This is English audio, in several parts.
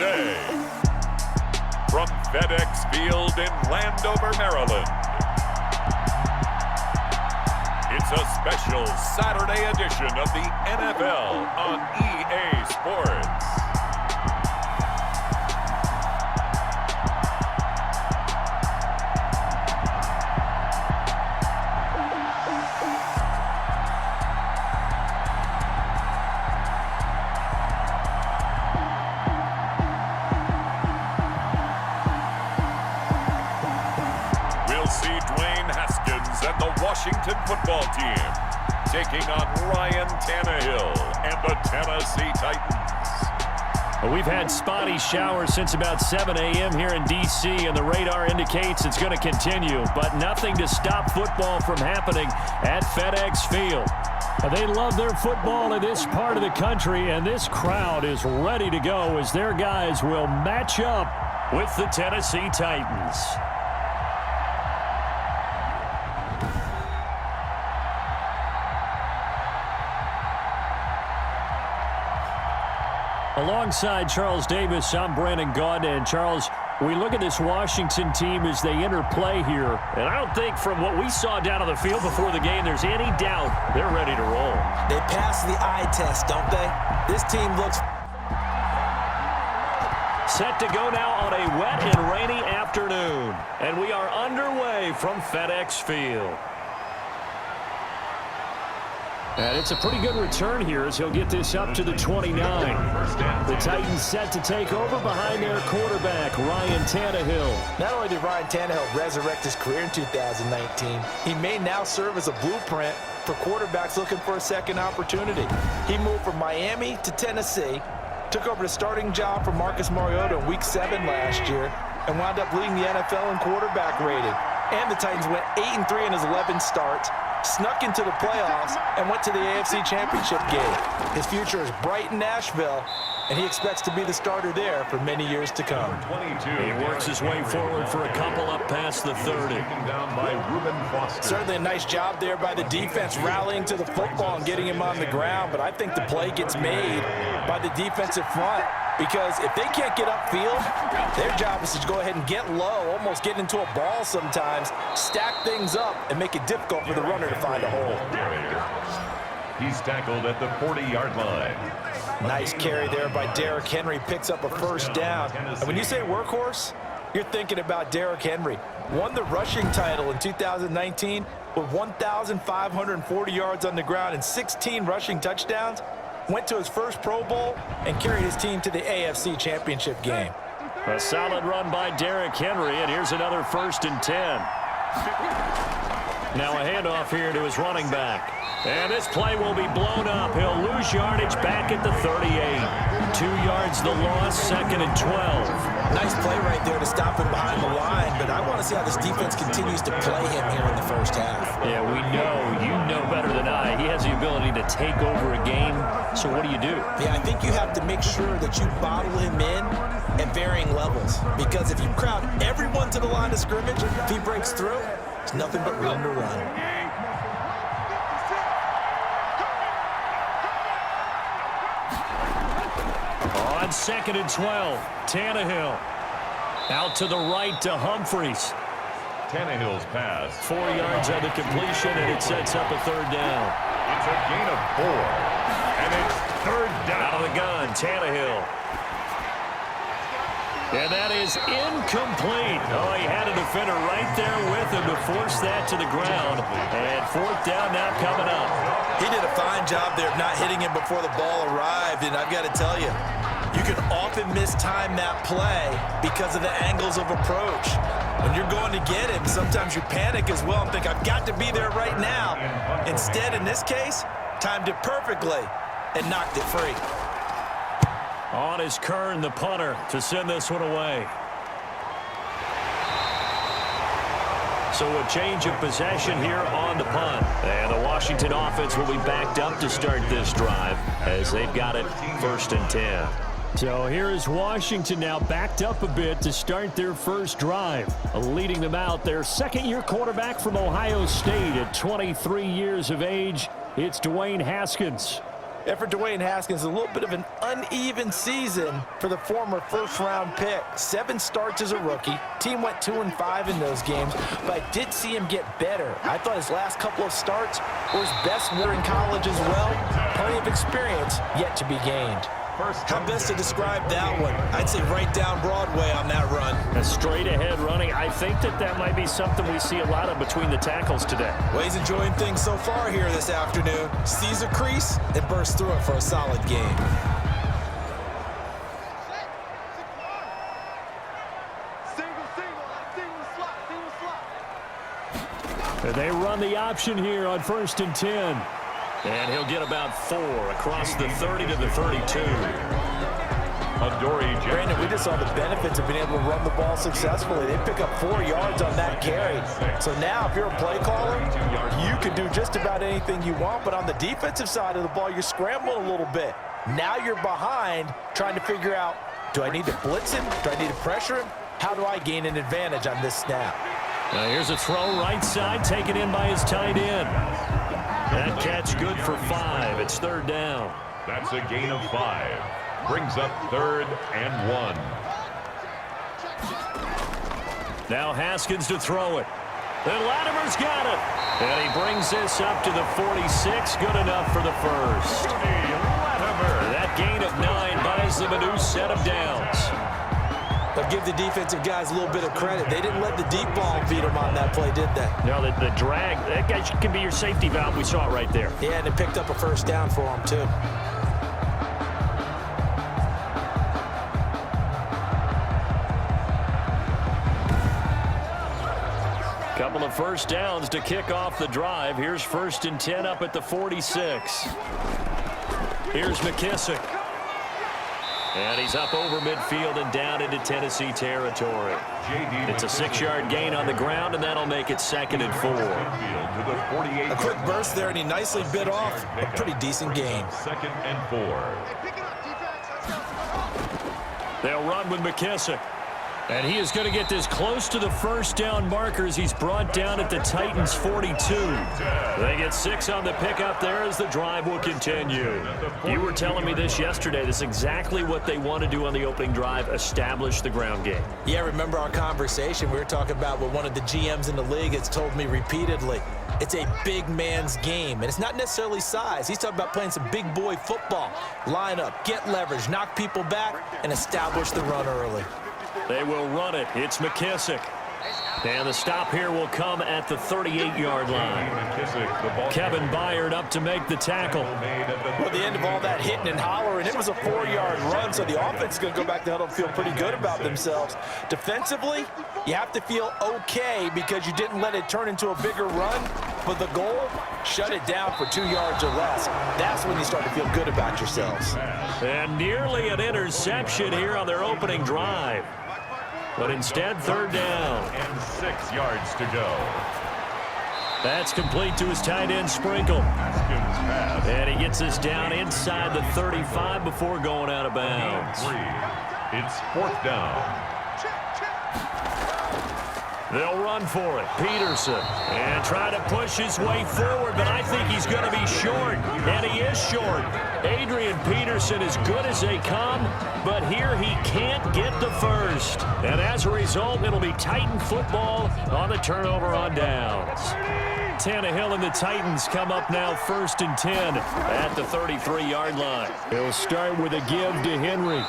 Saturday. From Fedex Field in Landover, Maryland, it's a special Saturday edition of the NFL on EA Sports. Washington football team taking on Ryan Tannehill and the Tennessee Titans. Well, we've had spotty showers since about 7 a.m. here in D.C., and the radar indicates it's going to continue, but nothing to stop football from happening at Fedex Field. They love their football in this part of the country, and this crowd is ready to go as their guys will match up with the Tennessee Titans. Alongside Charles Davis, I'm Brandon Gaudin. And Charles, we look at this Washington team as they enter play here, and I don't think from what we saw down on the field before the game there's any doubt they're ready to roll. They pass the eye test, don't they? This team looks set to go now on a wet and rainy afternoon, and we are underway from Fedex Field. And it's a pretty good return here as he'll get this up to the 29. The Titans set to take over behind their quarterback, Ryan Tannehill. Not only did Ryan Tannehill resurrect his career in 2019, he may now serve as a blueprint for quarterbacks looking for a second opportunity. He moved from Miami to Tennessee, took over the starting job from Marcus Mariota in Week 7 last year, and wound up leading the NFL in quarterback rating. And the Titans went 8-3 in his 11 starts, snuck into the playoffs, and went to the AFC Championship game. His future is bright in Nashville, and he expects to be the starter there for many years to come. He works his way forward for a couple up past the 30. Certainly a nice job there by the defense rallying to the football and getting him on the ground, but I think the play gets made by the defensive front. Because if they can't get upfield, their job is to go ahead and get low, almost get into a ball sometimes, stack things up, and make it difficult for the runner to find a hole. He's tackled at the 40-yard line. Nice carry there by Derrick Henry, picks up a first down. And when you say workhorse, you're thinking about Derrick Henry. Won the rushing title in 2019 with 1,540 yards on the ground and 16 rushing touchdowns. Went to his first Pro Bowl and carried his team to the AFC Championship game. A solid run by Derrick Henry, and here's another 1st and 10. Now a handoff here to his running back. And this play will be blown up. He'll lose yardage back at the 38. 2 yards the loss, 2nd and 12. Nice play right there to stop him behind the line, but I want to see how this defense continues to play him here in the first half. Yeah, we know. You know better than I. He has the ability to take over a game, so what do you do? Yeah, I think you have to make sure that you bottle him in at varying levels, because if you crowd everyone to the line of scrimmage, if he breaks through, there's nothing but room to run. On 2nd and 12, Tannehill. Out to the right to Humphries. Tannehill's pass. 4 yards on the completion, and it sets up a 3rd down. It's a gain of 4. And it's 3rd down. Out of the gun, Tannehill. And that is incomplete. Oh, he had a defender right there with him to force that to the ground. And 4th down now coming up. He did a fine job there of not hitting him before the ball arrived, and I've got to tell you, you can often mistime that play because of the angles of approach. When you're going to get him, sometimes you panic as well and think, I've got to be there right now. Instead, in this case, timed it perfectly and knocked it free. On is Kern, the punter, to send this one away. So a change of possession here on the punt. And the Washington offense will be backed up to start this drive as they've got it 1st and 10. So here is Washington now backed up a bit to start their first drive. Leading them out, their 2nd-year quarterback from Ohio State at 23 years of age. It's Dwayne Haskins. And for Dwayne Haskins, a little bit of an uneven season for the former first-round pick. 7 starts as a rookie. Team went 2-5 in those games, but I did see him get better. I thought his last couple of starts were his best year in college as well. Plenty of experience yet to be gained. How best to describe that one? I'd say right down Broadway on that run. A straight-ahead running. I think that might be something we see a lot of between the tackles today. Well, he's enjoying things so far here this afternoon. Sees a crease and bursts through it for a solid game. They run the option here on 1st and 10. And he'll get about 4 across the 30 to the 32. Brandon, we just saw the benefits of being able to run the ball successfully. They pick up 4 yards on that carry. So now, if you're a play caller, you can do just about anything you want. But on the defensive side of the ball, you're scrambling a little bit. Now you're behind, trying to figure out, do I need to blitz him? Do I need to pressure him? How do I gain an advantage on this snap? Now here's a throw right side, taken in by his tight end. That catch good for 5. It's 3rd down. That's a gain of 5. Brings up 3rd and 1. Now Haskins to throw it. And Latimer's got it. And he brings this up to the 46. Good enough for the first. That gain of 9 buys them a new set of downs. But give the defensive guys a little bit of credit. They didn't let the deep ball beat them on that play, did they? No, the drag, that guy can be your safety valve. We saw it right there. Yeah, and it picked up a first down for them, too. Couple of first downs to kick off the drive. Here's 1st and 10 up at the 46. Here's McKissick. And he's up over midfield and down into Tennessee territory. It's a 6-yard gain on the ground, and that'll make it 2nd and 4. A quick burst there, and he nicely bit off a pretty decent gain. 2nd and 4. They'll run with McKissick. And he is going to get this close to the first down markers. He's brought down at the Titans' 42. They get 6 on the pickup there as the drive will continue. You were telling me this yesterday. This is exactly what they want to do on the opening drive, establish the ground game. Yeah, remember our conversation? We were talking about what one of the GMs in the league has told me repeatedly. It's a big man's game, and it's not necessarily size. He's talking about playing some big boy football. Line up, get leverage, knock people back, and establish the run early. They will run it. It's McKissick. And the stop here will come at the 38-yard line. Kevin Byard up to make the tackle. Well, the end of all that hitting and hollering, it was a 4-yard run, so the offense is going to go back to huddle and feel pretty good about themselves. Defensively, you have to feel okay because you didn't let it turn into a bigger run, but the goal, shut it down for 2 yards or less. That's when you start to feel good about yourselves. And nearly an interception here on their opening drive. But instead, 3rd down. And 6 yards to go. That's complete to his tight end, Sprinkle. And he gets us down inside the 35 before going out of bounds. It's 4th down. They'll run for it. Peterson. And try to push his way forward, but I think he's going to be short. And he is short. Adrian Peterson is good as they come, but here he can't get the first. And as a result, it'll be Titan football on the turnover on downs. Tannehill and the Titans come up now 1st and 10 at the 33-yard line. He'll start with a give to Henry.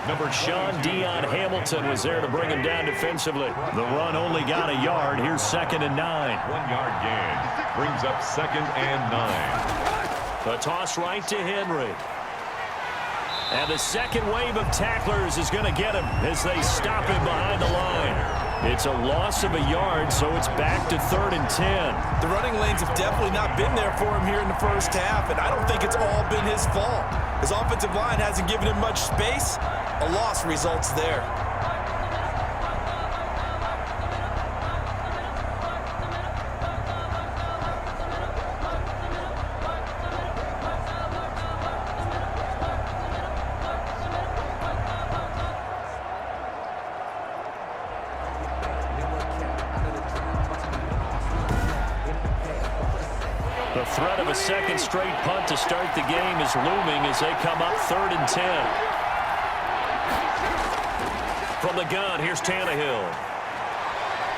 Number Sean Dion Hamilton was there to bring him down defensively. The run only got a yard. Here's 2nd and 9. 1-yard gain. Brings up 2nd and 9. A toss right to Henry. And the second wave of tacklers is going to get him as they stop him behind the line. It's a loss of a yard, so it's back to 3rd and 10. The running lanes have definitely not been there for him here in the first half, and I don't think it's all been his fault. His offensive line hasn't given him much space. A loss results there. threat of a second straight punt to start the game is looming as they come up 3rd and 10. From the gun, here's Tannehill.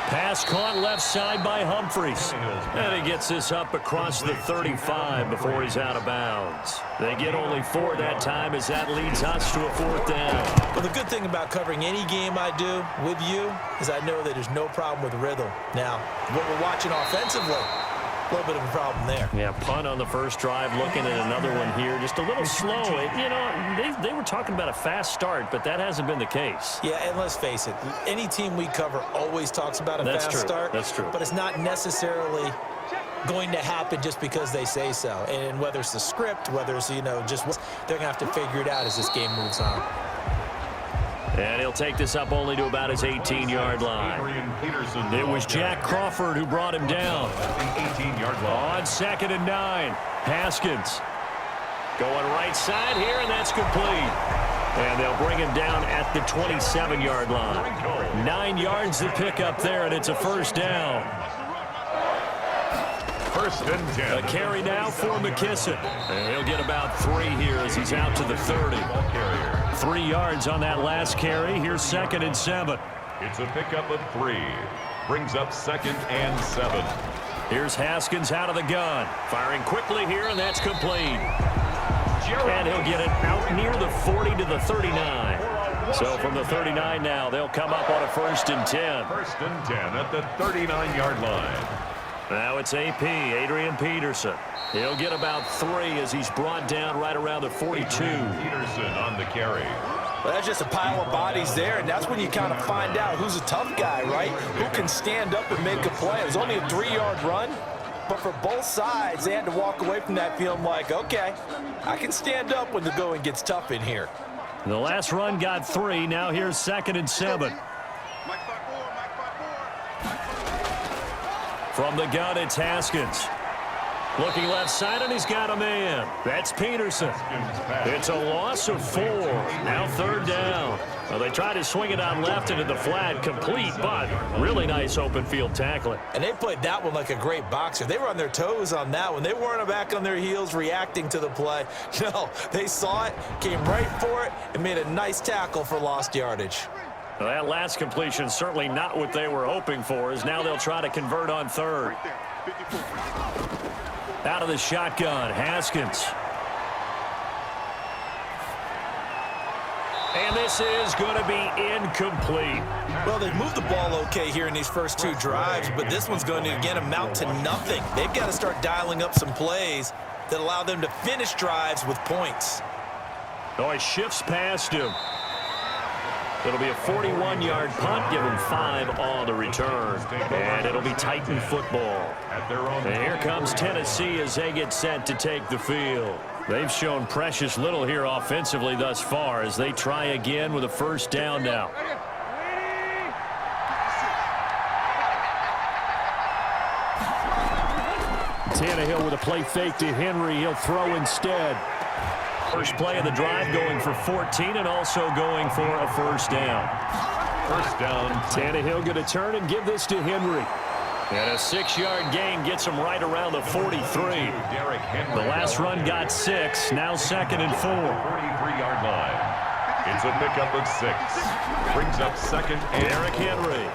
Pass caught left side by Humphries. And he gets this up across the 35 before he's out of bounds. They get only 4 that time as that leads us to a 4th down. Well, the good thing about covering any game I do with you is I know that there's no problem with rhythm. Now, what we're watching offensively, a little bit of a problem there. Yeah, punt on the first drive, looking at another one here. Just a little slow. They were talking about a fast start, but that hasn't been the case. Yeah, and let's face it, any team we cover always talks about a fast start. That's true. But it's not necessarily going to happen just because they say so. And whether it's the script, whether it's, just they're going to have to figure it out as this game moves on. And he'll take this up only to about his 18-yard line. It was Jack Crawford who brought him down. On 2nd and 9, Haskins going right side here, and that's complete. And they'll bring him down at the 27-yard line. 9 yards to pick up there, and it's a 1st down. 1st and 10. A carry now for McKissick. And he'll get about 3 here as he's out to the 30. 3 yards on that last carry. Here's 2nd and 7. It's a pickup of 3. Brings up 2nd and 7. Here's Haskins out of the gun. Firing quickly here, and that's complete. And he'll get it out near the 40 to the 39. So from the 39 now, they'll come up on a 1st and 10. 1st and 10 at the 39-yard line. Now it's AP, Adrian Peterson. He'll get about 3 as he's brought down right around the 42. Peterson on the carry. Well, that's just a pile of bodies there, and that's when you kind of find out who's a tough guy, right? Who can stand up and make a play. It was only a 3-yard run, but for both sides, they had to walk away from that feeling like, okay, I can stand up when the going gets tough in here. The last run got 3. Now here's 2nd and 7. From the gun, it's Haskins. Looking left side, and he's got a man. That's Peterson. It's a loss of 4. Now 3rd down. Well, they tried to swing it on left into the flat, complete, but really nice open field tackling. And they played that one like a great boxer. They were on their toes on that one. They weren't back on their heels reacting to the play. No, they saw it, came right for it, and made a nice tackle for lost yardage. Well, that last completion certainly not what they were hoping for, as now they'll try to convert on 3rd. Out of the shotgun, Haskins. And this is going to be incomplete. Well, they've moved the ball okay here in these first 2 drives, but this one's going to, again, amount to nothing. They've got to start dialing up some plays that allow them to finish drives with points. Oh, he shifts past him. It'll be a 41-yard punt, give him 5 on the return. And it'll be Titan football. And here comes Tennessee as they get set to take the field. They've shown precious little here offensively thus far as they try again with a 1st down now. Tannehill with a play fake to Henry. He'll throw instead. First play of the drive going for 14 and also going for a 1st down. 1st down. Tannehill going to turn and give this to Henry. And a 6-yard gain gets him right around the 43. The last run got 6. Now 2nd and 4. 43-yard line. It's a pickup of 6. Brings up 2nd and Derrick Henry.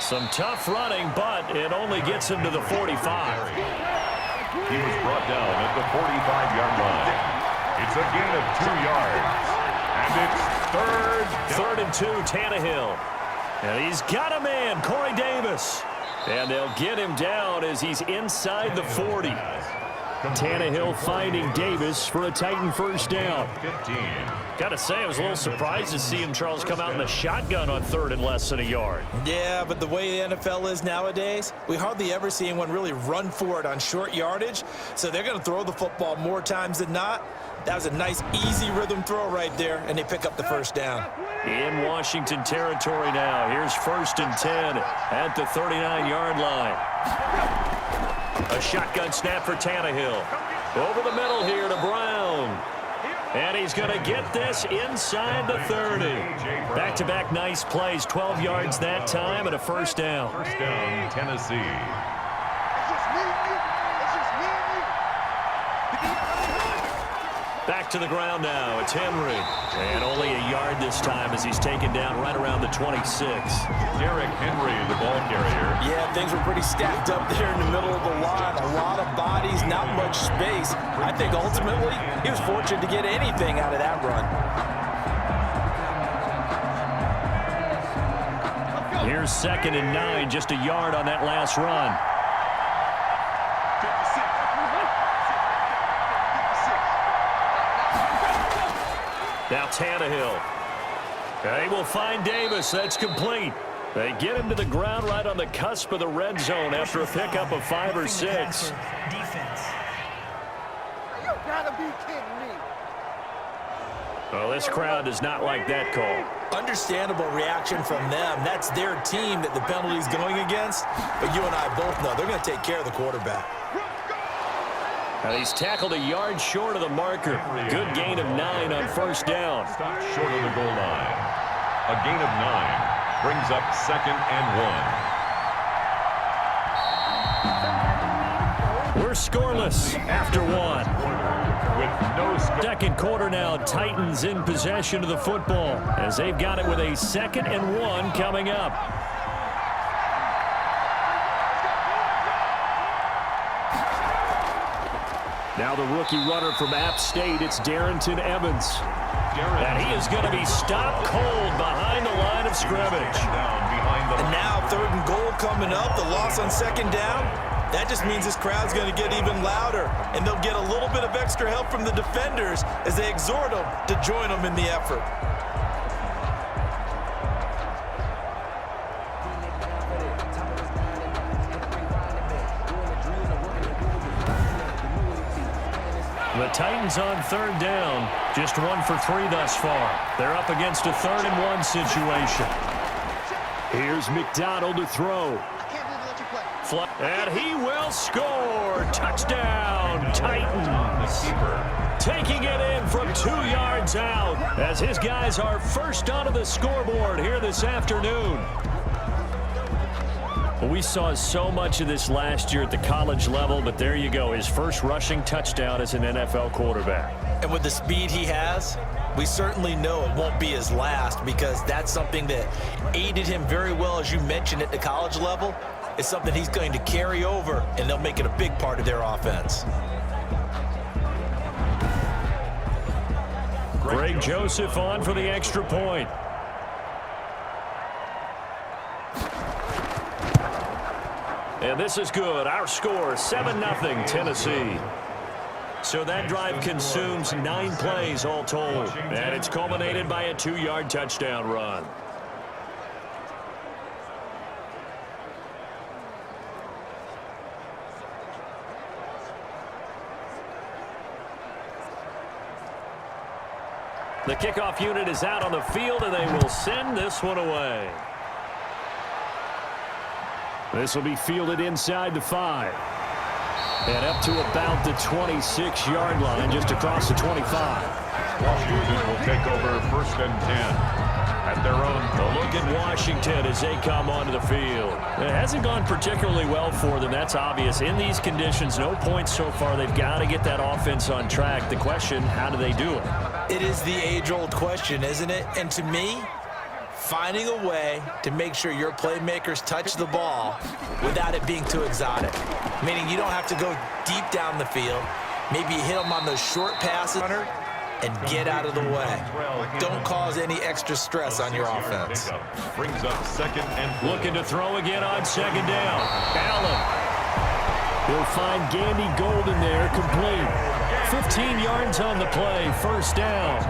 Some tough running, but it only gets him to the 45. He was brought down at the 45-yard line. It's a gain of 2 yards. And it's 3rd down. 3rd and 2, Tannehill. And he's got a man, Corey Davis. And they'll get him down as he's inside the 40. Tannehill finding Davis for a Titan 1st down. 15. Got to say, I was a little surprised to see him, Charles, come out in the shotgun on 3rd and less than a yard. Yeah, but the way the NFL is nowadays, we hardly ever see anyone really run for it on short yardage. So they're going to throw the football more times than not. That was a nice, easy rhythm throw right there, and they pick up the 1st down. In Washington territory now. Here's 1st and 10 at the 39-yard line. A shotgun snap for Tannehill. Over the middle here to Brown. And he's going to get this inside the 30. Back-to-back nice plays. 12 yards that time and a 1st down. 1st down, Tennessee. Back to the ground now. It's Henry. And only a yard this time as he's taken down right around the 26. Derrick Henry, the ball carrier. Yeah, things were pretty stacked up there in the middle of the line. A lot of bodies, not much space. I think ultimately he was fortunate to get anything out of that run. Here's 2nd and 9, just a yard on that last run. Now Tannehill. They will find Davis. That's complete. They get him to the ground right on the cusp of the red zone after a pickup of 5 or 6. Defense. You gotta be kidding me. Well, this crowd does not like that call. Understandable reaction from them. That's their team that the penalty's going against. But you and I both know they're going to take care of the quarterback. Now he's tackled a yard short of the marker. Good gain of 9 on 1st down. Stop short of the goal line. A gain of 9 brings up 2nd and 1. We're scoreless after 1. With no score. 2nd quarter now, Titans in possession of the football as they've got it with a 2nd and 1 coming up. Now the rookie runner from App State, it's Darrington Evans. And he is going to be stopped cold behind the line of scrimmage. And now 3rd and goal coming up. The loss on 2nd down. That just means this crowd's going to get even louder. And they'll get a little bit of extra help from the defenders as they exhort them to join them in the effort. The Titans on 3rd down, just 1 for 3 thus far. They're up against a 3rd and 1 situation. Here's McDonald to throw. I can't believe let you play. And he will score. Touchdown, Titans. Taking it in from 2 yards out as his guys are first onto the scoreboard here this afternoon. Well, we saw so much of this last year at the college level, but there you go, his first rushing touchdown as an NFL quarterback. And with the speed he has, we certainly know it won't be his last because that's something that aided him very well, as you mentioned, at the college level. It's something he's going to carry over, and they'll make it a big part of their offense. Greg Joseph on for the extra point. And this is good. Our score, 7-0 Tennessee. So that drive consumes 9 plays all told. And it's culminated by a 2-yard touchdown run. The kickoff unit is out on the field, and they will send this one away. This will be fielded inside the 5. And up to about the 26-yard line, just across the 25. Washington will take over 1st and 10 at their own. A look at Washington as they come onto the field. It hasn't gone particularly well for them. That's obvious. In these conditions, no points so far. They've got to get that offense on track. The question, how do they do it? It is the age-old question, isn't it? And to me, finding a way to make sure your playmakers touch the ball without it being too exotic. Meaning you don't have to go deep down the field. Maybe you hit them on those short passes and get out of the way. Don't cause any extra stress on your offense. Brings up 2nd and 4. Looking to throw again on 2nd down. Allen. He'll find Gandy Golden there, complete. 15 yards on the play, 1st down.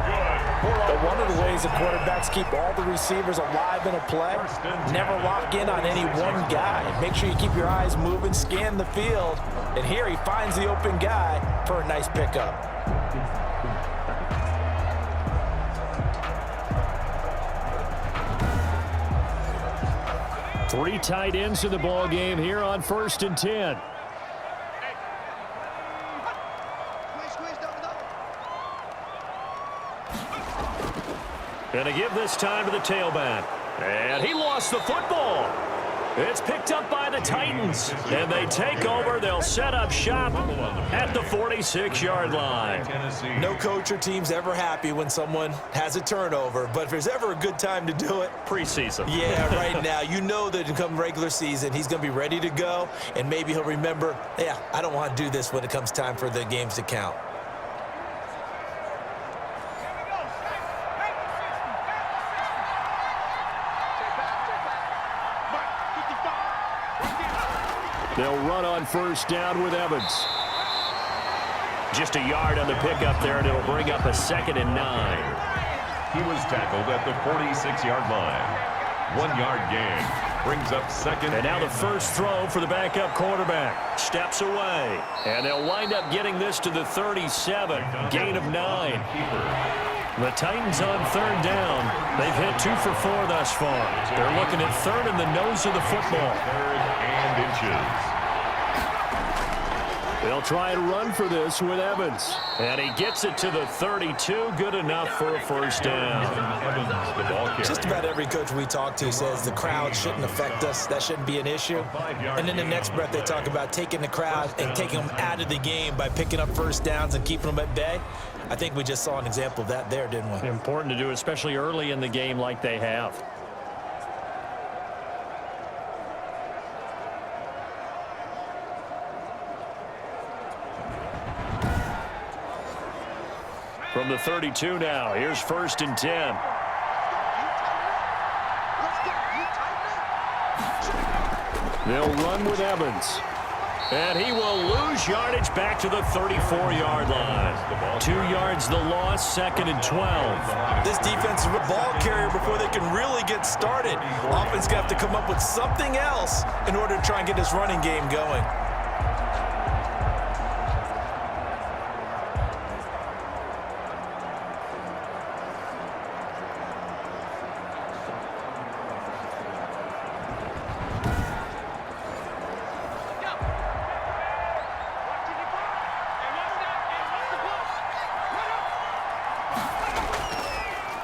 But one of the ways the quarterbacks keep all the receivers alive in a play, never lock in on any one guy. Make sure you keep your eyes moving, scan the field, and here he finds the open guy for a nice pickup. Three tight ends in the ball game here on 1st and 10. Going to give this time to the tailback. And he lost the football. It's picked up by the Titans, and they take over. They'll set up shop at the 46-yard line. No coach or team's ever happy when someone has a turnover, but if there's ever a good time to do it, Preseason. Yeah, right now. You know that come regular season, he's going to be ready to go, and maybe he'll remember, yeah, I don't want to do this when it comes time for the games to count. They'll run on first down with Evans. Just a yard on the pickup there, and it'll bring up a 2nd and 9. He was tackled at the 46-yard line. 1-yard gain brings up 2nd. And now the first throw for the backup quarterback. Steps away. And they'll wind up getting this to the 37. Gain of 9. The Titans on 3rd down. They've hit 2 for 4 thus far. They're looking at 3rd in the nose of the football. 3rd and inches. They'll try and run for this with Evans. And he gets it to the 32. Good enough for a first down. Just about every coach we talk to says the crowd shouldn't affect us. That shouldn't be an issue. And in the next breath, they talk about taking the crowd and taking them out of the game by picking up first downs and keeping them at bay. I think we just saw an example of that there, didn't we? Important to do, especially early in the game like they have. From the 32 now, here's 1st and 10. They'll run with Evans. And he will lose yardage back to the 34-yard line. 2 yards the loss, 2nd and 12. This defense is a ball carrier before they can really get started. Offense got to come up with something else in order to try and get this running game going.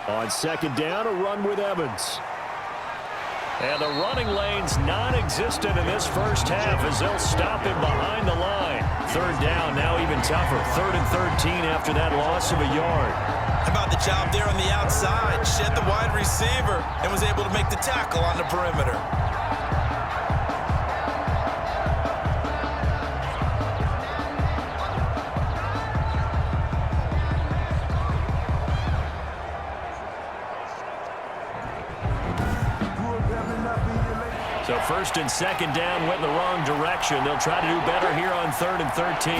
On 2nd down, a run with Evans. And the running lane's non-existent in this first half as they'll stop him behind the line. 3rd down, now even tougher. 3rd and 13 after that loss of a yard. How about the job there on the outside? Shed the wide receiver and was able to make the tackle on the perimeter. So 1st and 2nd down went in the wrong direction. They'll try to do better here on 3rd and 13.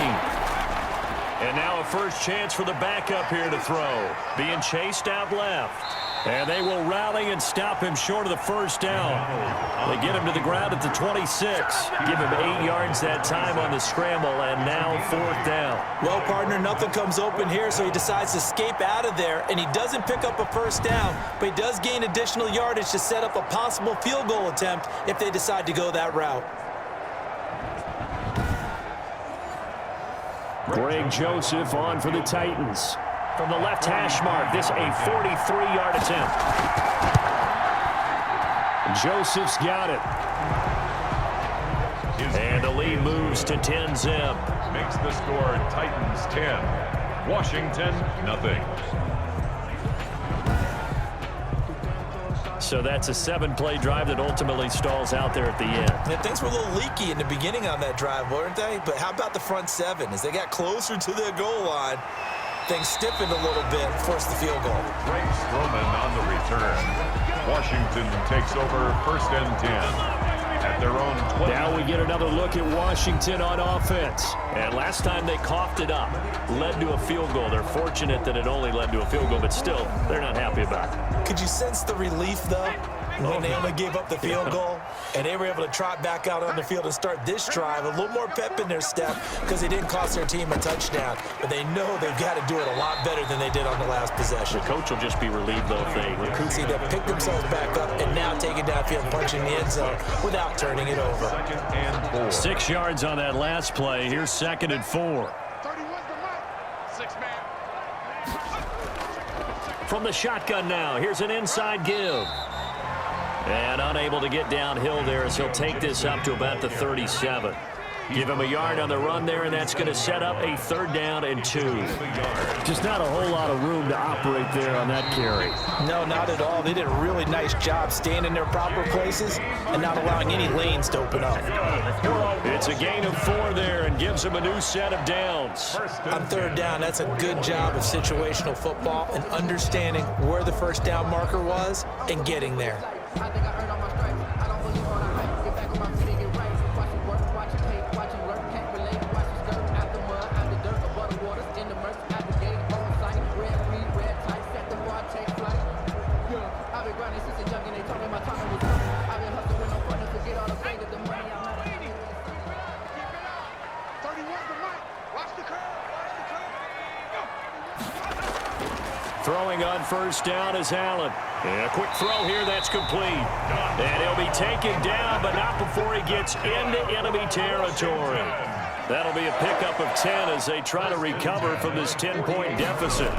And now a first chance for the backup here to throw. Being chased out left. And they will rally and stop him short of the first down. They get him to the ground at the 26. Give him 8 yards that time on the scramble, and now 4th down. Well, partner, nothing comes open here, so he decides to escape out of there, and he doesn't pick up a first down, but he does gain additional yardage to set up a possible field goal attempt if they decide to go that route. Greg Joseph on for the Titans. From the left hash mark, this a 43-yard attempt. Joseph's got it. And the lead moves to 10-zip. Makes the score Titans 10, Washington nothing. So that's a 7-play drive that ultimately stalls out there at the end. Yeah, things were a little leaky in the beginning on that drive, weren't they? But how about the front 7? As they got closer to the goal line, things stiffened a little bit, forced the field goal. Greg Stroman on the return. Washington takes over 1st and 10 at their own 20. Now we get another look at Washington on offense. And last time they coughed it up, led to a field goal. They're fortunate that it only led to a field goal, but still, they're not happy about it. Could you sense the relief, though, when they only gave up the field goal? And they were able to trot back out on the field and start this drive. A little more pep in their step because they didn't cost their team a touchdown. But they know they've got to do it a lot better than they did on the last possession. The coach will just be relieved, though, if they see them pick themselves back up and now take it downfield, punching the end zone without turning it over. 2nd and 4. 6 yards on that last play. Here's 2nd and 4. From the shotgun now, here's an inside give. And unable to get downhill there as he'll take this up to about the 37. Give him a yard on the run there, and that's going to set up a 3rd down and 2. Just not a whole lot of room to operate there on that carry. No, not at all. They did a really nice job staying in their proper places and not allowing any lanes to open up. It's a gain of 4 there and gives him a new set of downs. On 3rd down, that's a good job of situational football and understanding where the 1st down marker was and getting there. I think I earned all my stripes. I don't believe on a hype. Get back on my feet and get right. Watch it work, watch it tape, watch it learn. Can't relate, watch it skirt. Out the mud, out the dirt, above the waters, in the murk, out the gate, on sight. Red, green, red, tight, set the bar, take flight. Yeah, I've been grinding since a young and they told me my time was coming. I've been hustling with no partner, forget all the pain of the money I'm not making. 31 to Mike. Watch the curve. Watch the curve. Throwing on 1st down is Allen. And a quick throw here, that's complete. And he'll be taken down, but not before he gets into enemy territory. That'll be a pickup of 10 as they try to recover from this 10-point deficit.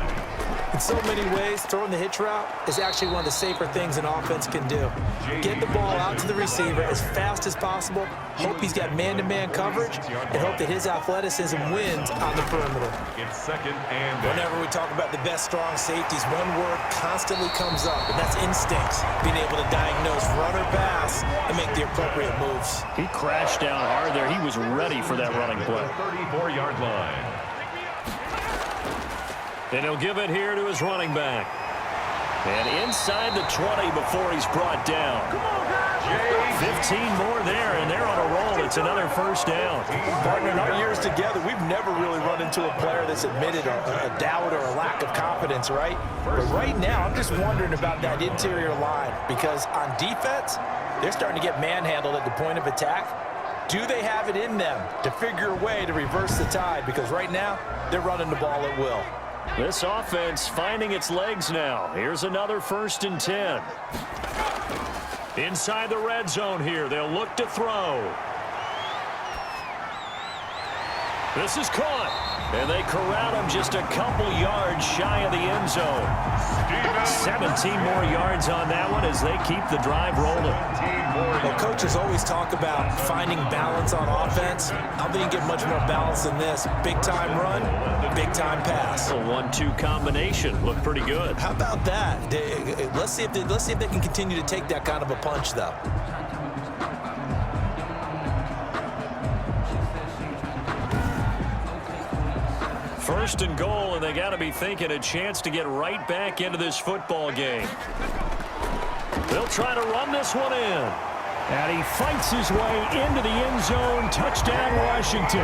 In so many ways, throwing the hitch route is actually one of the safer things an offense can do. Get the ball out to the receiver as fast as possible, hope he's got man-to-man coverage, and hope that his athleticism wins on the perimeter. It's 2nd and Whenever we talk about the best strong safeties, one word constantly comes up, and that's instincts. Being able to diagnose run or pass and make the appropriate moves. He crashed down hard there. He was ready for that running play. 34-yard line. And he'll give it here to his running back. And inside the 20 before he's brought down. 15 more there, and they're on a roll. It's another 1st down. Partner, in our years together, we've never really run into a player that's admitted a doubt or a lack of confidence, right? But right now, I'm just wondering about that interior line because on defense, they're starting to get manhandled at the point of attack. Do they have it in them to figure a way to reverse the tide? Because right now, they're running the ball at will. This offense finding its legs now. Here's another 1st and 10. Inside the red zone here. They'll look to throw. This is caught. And they corral him just a couple yards shy of the end zone. 17 more yards on that one as they keep the drive rolling. Well, coaches always talk about finding balance on offense. I don't think you get much more balance than this. Big-time run, big-time pass. A 1-2 combination. Looked pretty good. How about that? Let's see if they can continue to take that kind of a punch, though. First and goal, and they got to be thinking a chance to get right back into this football game. They'll try to run this one in. And he fights his way into the end zone. Touchdown, Washington.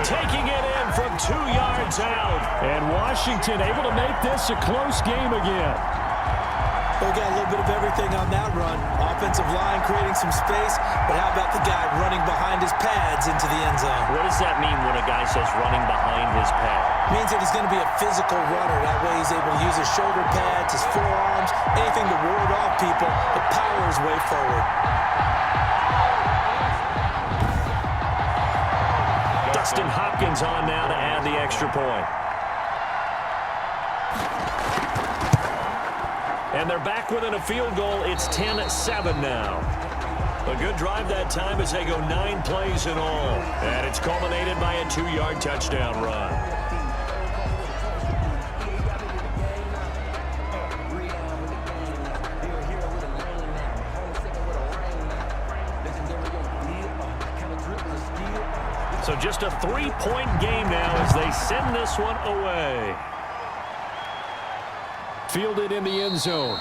Taking it in from 2 yards out. And Washington able to make this a close game again. We got a little bit of everything on that run. Offensive line creating some space, but how about the guy running behind his pads into the end zone? What does that mean when a guy says running behind his pad? Means that he's going to be a physical runner. That way he's able to use his shoulder pads, his forearms, anything to ward off people, but power his way forward. Dustin Hopkins on now to add the extra point. And they're back within a field goal. It's 10-7 now. A good drive that time as they go 9 plays in all. And it's culminated by a 2-yard touchdown run. So just a 3-point game now as they send this one away. Fielded in the end zone.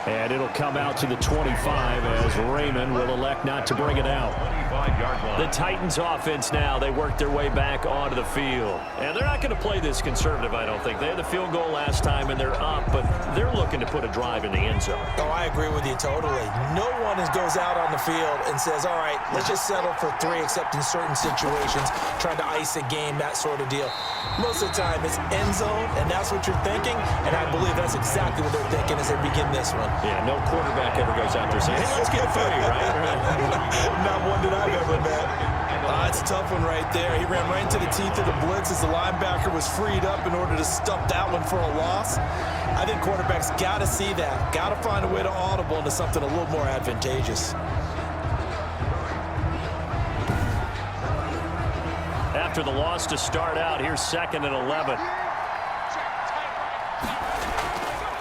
And it'll come out to the 25 as Raymond will elect not to bring it out. The Titans offense now, they work their way back onto the field. And they're not going to play this conservative, I don't think. They had the field goal last time and they're up, but they're looking to put a drive in the end zone. Oh, I agree with you totally. No one goes out on the field and says, all right, let's just settle for 3 except in certain situations, trying to ice a game, that sort of deal. Most of the time it's end zone, and that's what you're thinking, and I believe that's exactly what they're thinking as they begin this one. Yeah, no quarterback ever goes out there saying, hey, let's get 30, right? Not one that I've ever met. It's a tough one right there. He ran right into the teeth of the blitz as the linebacker was freed up in order to stuff that one for a loss. I think quarterbacks got to see that. Got to find a way to audible into something a little more advantageous. After the loss to start out, here's 2nd and 11.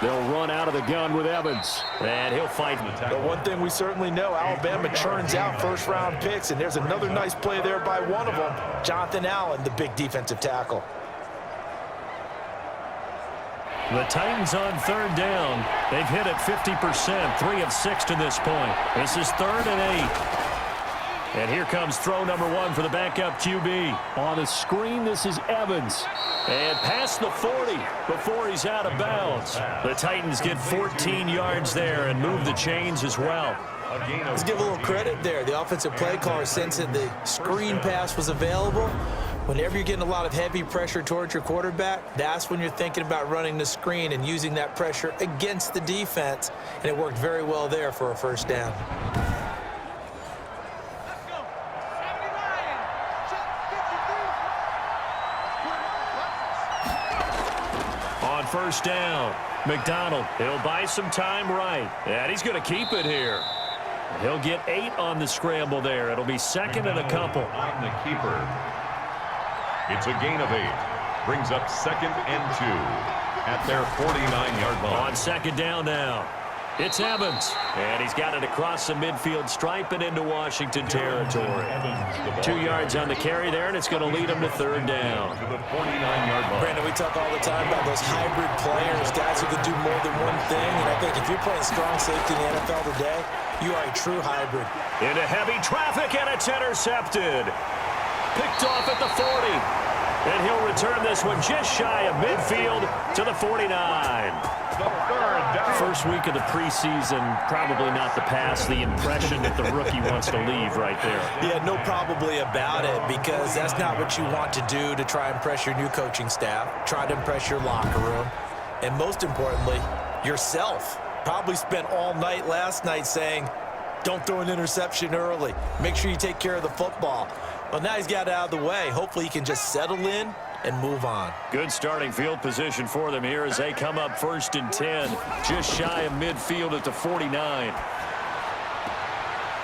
They'll run out of the gun with Evans, and he'll fight the tackle. But one thing we certainly know, Alabama churns out first-round picks, and there's another nice play there by one of them, Jonathan Allen, the big defensive tackle. The Titans on 3rd down. They've hit it 50%, 3 of 6 to this point. This is 3rd and 8. And here comes throw number 1 for the backup QB. On the screen, this is Evans. And past the 40 before he's out of bounds. The Titans get 14 yards there and move the chains as well. Let's give a little credit there. The offensive play caller sensed that the screen pass was available. Whenever you're getting a lot of heavy pressure towards your quarterback, that's when you're thinking about running the screen and using that pressure against the defense. And it worked very well there for a first down. On 1st down, McDonald, he'll buy some time right. And he's going to keep it here. He'll get 8 on the scramble there. It'll be 2nd and a couple. On the keeper. It's a gain of 8. Brings up 2nd and 2 at their 49-yard line. On 2nd down now, it's Evans. And he's got it across the midfield stripe and into Washington territory. 2 yards on the carry there, and it's going to lead him to 3rd down. To the 49-yard line. Brandon, we talk all the time about those hybrid players, guys who can do more than one thing. And I think if you're playing strong safety in the NFL today, you are a true hybrid. Into heavy traffic, and it's intercepted. Picked off at the 40. And he'll return this one just shy of midfield to the 49. The 3rd down. First week of the preseason, probably not the pass, the impression that the rookie wants to leave right there. Yeah, no probably about it, because that's not what you want to do to try and impress your new coaching staff, try to impress your locker room, and most importantly, yourself. Probably spent all night last night saying, don't throw an interception early. Make sure you take care of the football. Well, now he's got it out of the way. Hopefully he can just settle in and move on. Good starting field position for them here as they come up 1st and 10, just shy of midfield at the 49.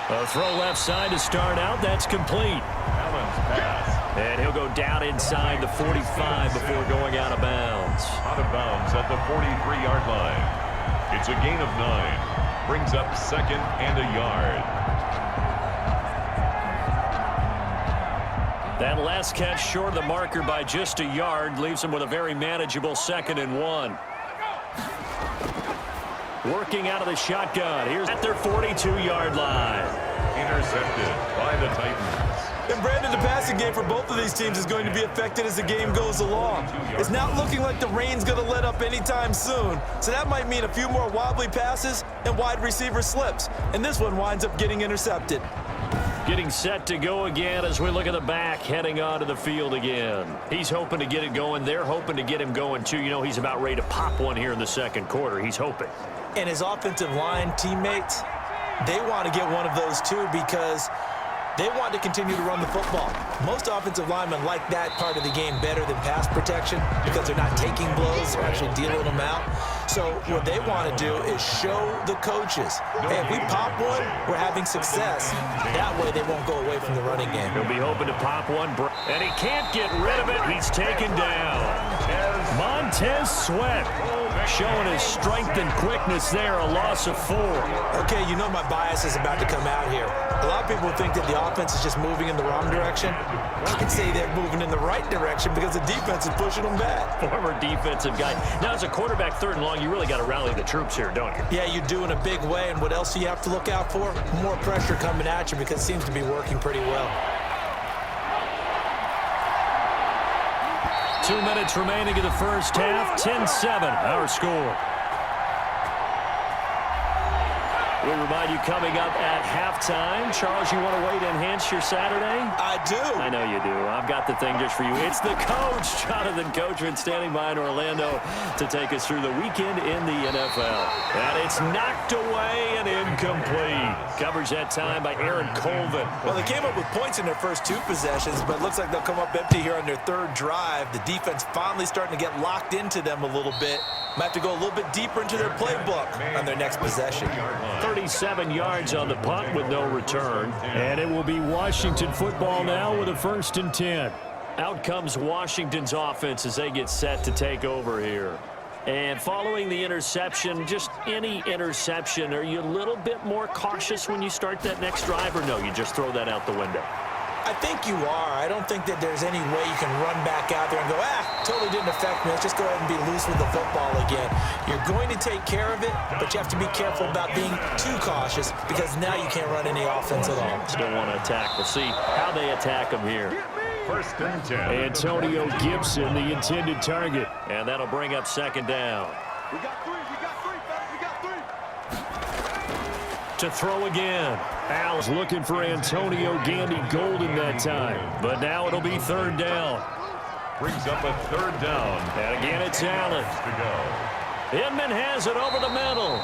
A throw left side to start out. That's complete. Allen's pass. And he'll go down inside the 45 before going out of bounds. Out of bounds at the 43-yard line. It's a gain of 9. Brings up 2nd and a yard. That last catch short of the marker by just a yard leaves him with a very manageable 2nd and 1. Working out of the shotgun. Here's at their 42-yard line. Intercepted by the Titans. And Brandon, the passing game for both of these teams is going to be affected as the game goes along. It's not looking like the rain's going to let up anytime soon, so that might mean a few more wobbly passes and wide receiver slips. And this one winds up getting intercepted. Getting set to go again as we look at the back, heading onto the field again. He's hoping to get it going. They're hoping to get him going, too. You know, he's about ready to pop one here in the 2nd quarter. He's hoping. And his offensive line teammates, they want to get one of those, too, because they want to continue to run the football. Most offensive linemen like that part of the game better than pass protection because they're not taking blows, they're actually dealing them out. So what they want to do is show the coaches, hey, if we pop one, we're having success. That way they won't go away from the running game. He'll be hoping to pop one, and he can't get rid of it. He's taken down. Montez Sweat showing his strength and quickness there, a loss of 4. Okay, you know my bias is about to come out here. A lot of people think that the offense is just moving in the wrong direction. I'd say they're moving in the right direction because the defense is pushing them back. Former defensive guy. Now, as a quarterback 3rd and long, you really got to rally the troops here, don't you? Yeah, you do in a big way, and what else do you have to look out for? More pressure coming at you because it seems to be working pretty well. 2 minutes remaining in the first half. 10-7, our score. We remind you coming up at halftime. Charles, you want a way to enhance your Saturday? I do. I know you do. I've got the thing just for you. It's the coach, Jonathan Coachman, standing by in Orlando to take us through the weekend in the NFL. And it's knocked away and incomplete. Coverage that time by Aaron Colvin. Well, they came up with points in their first 2 possessions, but it looks like they'll come up empty here on their 3rd drive. The defense finally starting to get locked into them a little bit. Might have to go a little bit deeper into their playbook on their next possession. 37 yards on the punt with no return. And it will be Washington football now with a 1st and 10. Out comes Washington's offense as they get set to take over here. And following the interception, just any interception, are you a little bit more cautious when you start that next drive, or no, you just throw that out the window? I think you are. I don't think that there's any way you can run back out there and go, totally didn't affect me. Let's just go ahead and be loose with the football again. You're going to take care of it, but you have to be careful about being too cautious because now you can't run any offense at all. Still want to attack. We'll see how they attack them here. 1st and 10. Antonio Gibson, the intended target. And that'll bring up 2nd down. We got 3, fellas. We got 3. To throw again. Al's looking for Antonio Gandy Golden that time. But now it'll be 3rd down. Brings up a 3rd down. And again, it's Allen. To go. Inman has it over the middle.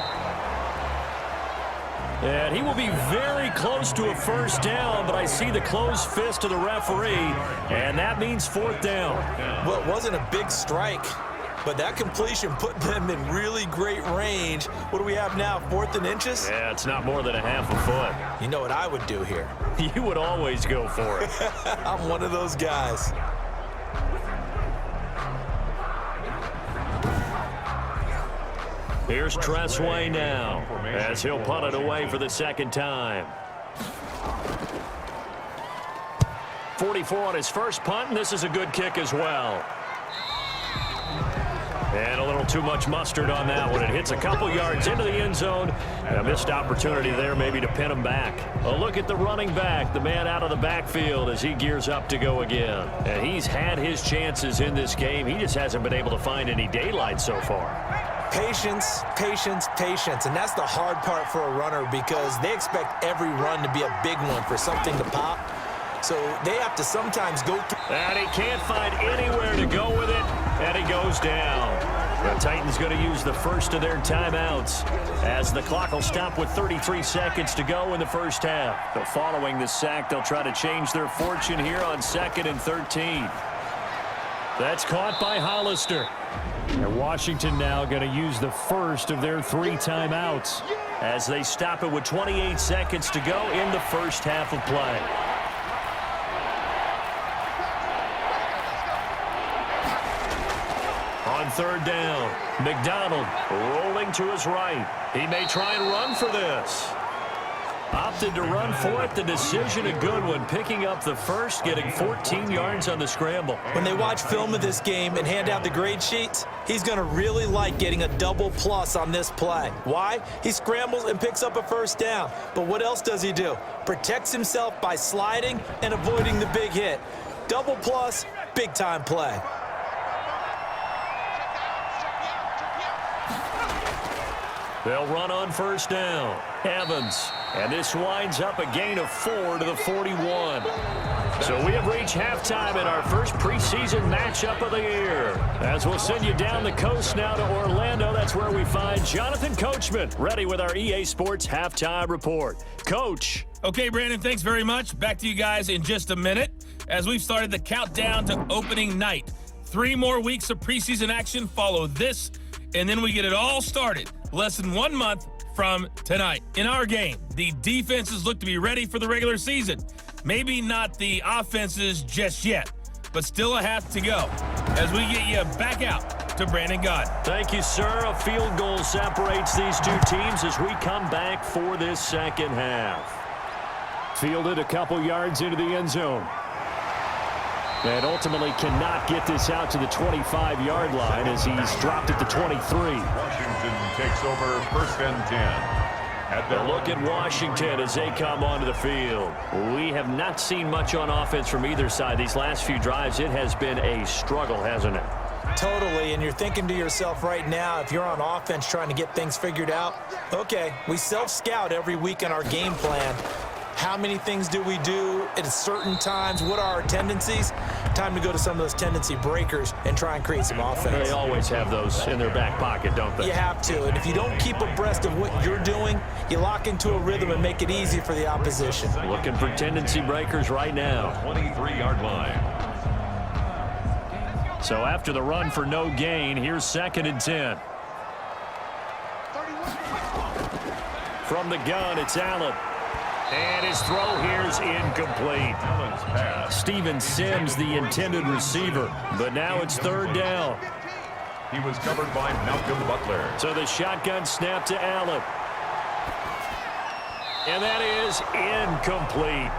And he will be very close to a 1st down, but I see the closed fist of the referee, and that means 4th down. Well, it wasn't a big strike, but that completion put them in really great range. What do we have now, 4th and inches? Yeah, it's not more than a half a foot. You know what I would do here? You would always go for it. I'm one of those guys. Here's Tressway now as he'll punt it away for the 2nd time. 44 on his first punt, and this is a good kick as well. And a little too much mustard on that one. It hits a couple yards into the end zone. And a missed opportunity there maybe to pin him back. A look at the running back, the man out of the backfield as he gears up to go again. And he's had his chances in this game. He just hasn't been able to find any daylight so far. Patience, patience, patience. And that's the hard part for a runner because they expect every run to be a big one for something to pop. So they have to sometimes go through. And he can't find anywhere to go with it, and he goes down. The Titans going to use the first of their timeouts as the clock will stop with 33 seconds to go in the first half. So following the sack, they'll try to change their fortune here on 2nd and 13. That's caught by Hollister. And Washington now going to use the first of their 3 timeouts as they stop it with 28 seconds to go in the first half of play. On 3rd down, McDonald rolling to his right. He may try and run for this. Opted to run for it. The decision a good one. Picking up the first, getting 14 yards on the scramble. When they watch film of this game and hand out the grade sheets, he's going to really like getting a double plus on this play. Why? He scrambles and picks up a 1st down. But what else does he do? Protects himself by sliding and avoiding the big hit. Double plus, big time play. They'll run on 1st down. Evans. And this winds up a gain of 4 to the 41. So we have reached halftime in our first preseason matchup of the year. As we'll send you down the coast now to Orlando, that's where we find Jonathan Coachman, ready with our EA Sports Halftime Report. Coach. Okay, Brandon, thanks very much. Back to you guys in just a minute as we've started the countdown to opening night. 3 more weeks of preseason action follow this, and then we get it all started less than 1 month from tonight. In our game, the defenses look to be ready for the regular season. Maybe not the offenses just yet, but still a half to go as we get you back out to Brandon Gaudin. Thank you, sir. A field goal separates these 2 teams as we come back for this 2nd half. Fielded a couple yards into the end zone. And ultimately cannot get this out to the 25-yard line as he's dropped at the 23. Washington takes over 1st and 10. A look at Washington as they come onto the field. We have not seen much on offense from either side. These last few drives, it has been a struggle, hasn't it? Totally, and you're thinking to yourself right now, if you're on offense trying to get things figured out, okay, we self-scout every week in our game plan. How many things do we do at certain times? What are our tendencies? Time to go to some of those tendency breakers and try and create some offense. They always have those in their back pocket, don't they? You have to, and if you don't keep abreast of what you're doing, you lock into a rhythm and make it easy for the opposition. Looking for tendency breakers right now. 23-yard line. So after the run for no gain, here's 2nd and 10. From the gun, it's Allen. And his throw here's incomplete. Steven Sims, the intended receiver. But now it's 3rd down. He was covered by Malcolm Butler. So the shotgun snap to Allen. And that is incomplete.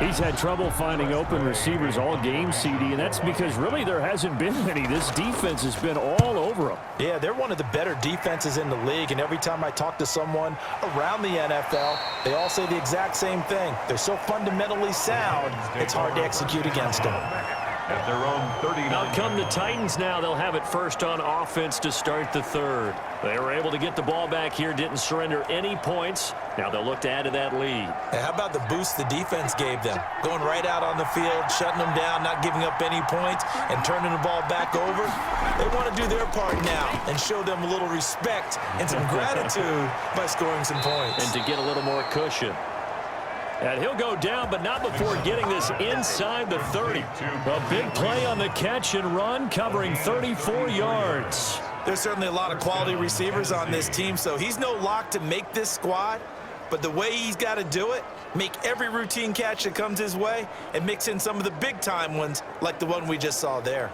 He's had trouble finding open receivers all game, CD, and that's because really there hasn't been any. This defense has been all over them. Yeah, they're one of the better defenses in the league, and every time I talk to someone around the NFL, they all say the exact same thing. They're so fundamentally sound, it's hard to execute against them. At their own 39. Now come the Titans now. They'll have it first on offense to start the 3rd. They were able to get the ball back here, didn't surrender any points. Now they'll look to add to that lead. How about the boost the defense gave them? Going right out on the field, shutting them down, not giving up any points, and turning the ball back over. They want to do their part now and show them a little respect and some gratitude by scoring some points. And to get a little more cushion. And he'll go down, but not before getting this inside the 30. A big play on the catch and run, covering 34 yards. There's certainly a lot of quality receivers on this team, so he's no lock to make this squad. But the way he's got to do it, make every routine catch that comes his way, and mix in some of the big-time ones like the one we just saw there.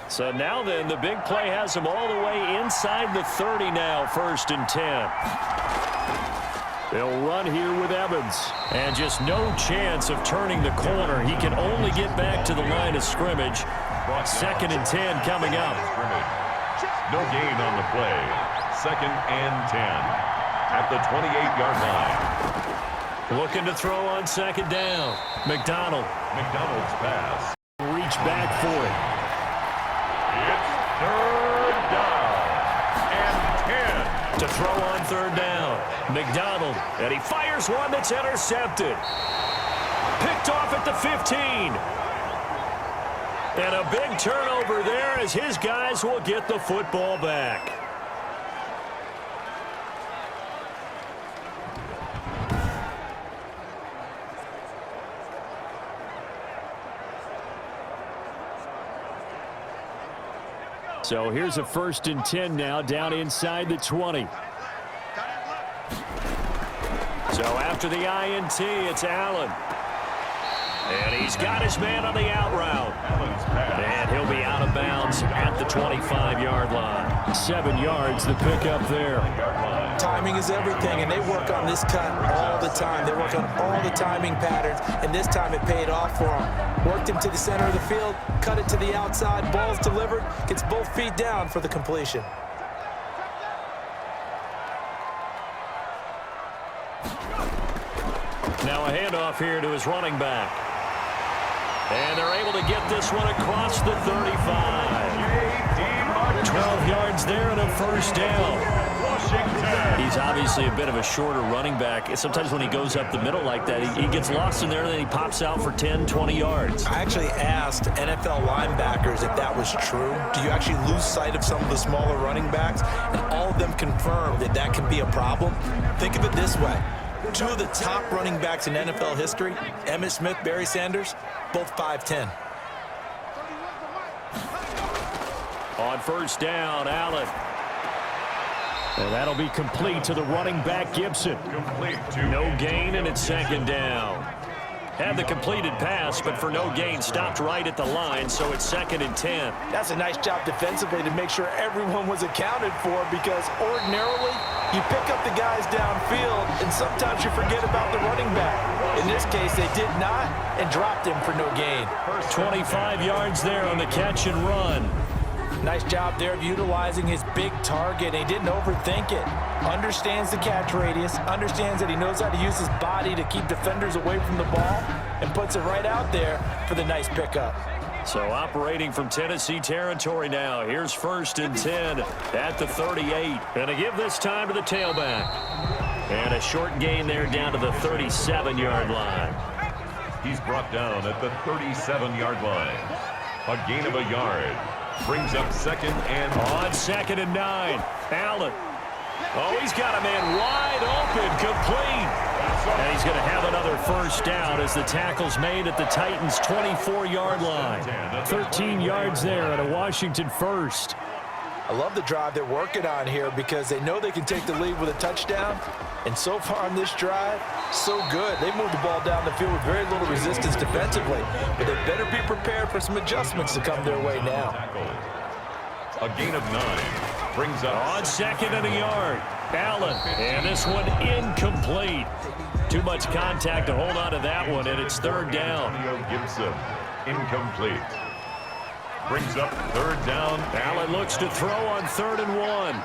So now then, the big play has him all the way inside the 30 now, 1st and 10. They'll run here with Evans. And just no chance of turning the corner. He can only get back to the line of scrimmage. 2nd and 10 coming up. No gain on the play. 2nd and 10 at the 28-yard line. Looking to throw on 2nd down. McDonald's pass. Reach back for it. It's 3rd down and 10. To throw on 3rd down. McDonald, and he fires one that's intercepted. Picked off at the 15. And a big turnover there as his guys will get the football back. So here's a 1st and 10 now, down inside the 20. So after the INT, it's Allen. And he's got his man on the out route. And he'll be out of bounds at the 25-yard line. 7 yards, the pickup there. Timing is everything, and they work on this cut all the time. They work on all the timing patterns, and this time it paid off for them. Worked him to the center of the field, cut it to the outside, ball's delivered, gets both feet down for the completion. Now a handoff here to his running back. And they're able to get this one across the 35. 12 yards there and a 1st down. He's obviously a bit of a shorter running back. Sometimes when he goes up the middle like that, he gets lost in there and then he pops out for 10, 20 yards. I actually asked NFL linebackers if that was true. Do you actually lose sight of some of the smaller running backs? And all of them confirmed that that can be a problem. Think of it this way. 2 of the top running backs in NFL history, Emmitt Smith, Barry Sanders, both 5'10". On 1st down, Allen. And that'll be complete to the running back, Gibson. No gain, and it's 2nd down. Had the completed pass, but for no gain, stopped right at the line, so it's 2nd and 10. That's a nice job defensively to make sure everyone was accounted for, because ordinarily you pick up the guys downfield and sometimes you forget about the running back. In this case, they did not and dropped him for no gain. 25 yards there on the catch and run. Nice job there of utilizing his big target. He didn't overthink it. Understands the catch radius, understands that he knows how to use his body to keep defenders away from the ball, and puts it right out there for the nice pickup. So operating from Tennessee territory now. Here's 1st and 10 at the 38. Going to give this time to the tailback. And a short gain there down to the 37-yard line. He's brought down at the 37-yard line. A gain of a yard. Brings up 2nd and... On 2nd and 9. Allen. Oh, he's got a man wide open, complete. And he's going to have another 1st down as the tackle's made at the Titans' 24-yard line. 13 yards there at a Washington 1st. I love the drive they're working on here because they know they can take the lead with a touchdown. And so far on this drive, so good. They moved the ball down the field with very little resistance defensively. But they better be prepared for some adjustments to come their way now. A gain of 9. Brings up... On 2nd and a yard. Allen. And this one incomplete. Too much contact to hold on to that one, and it's 3rd down. Gibson. Incomplete. Brings up 3rd down. Allen looks to throw on 3rd and 1.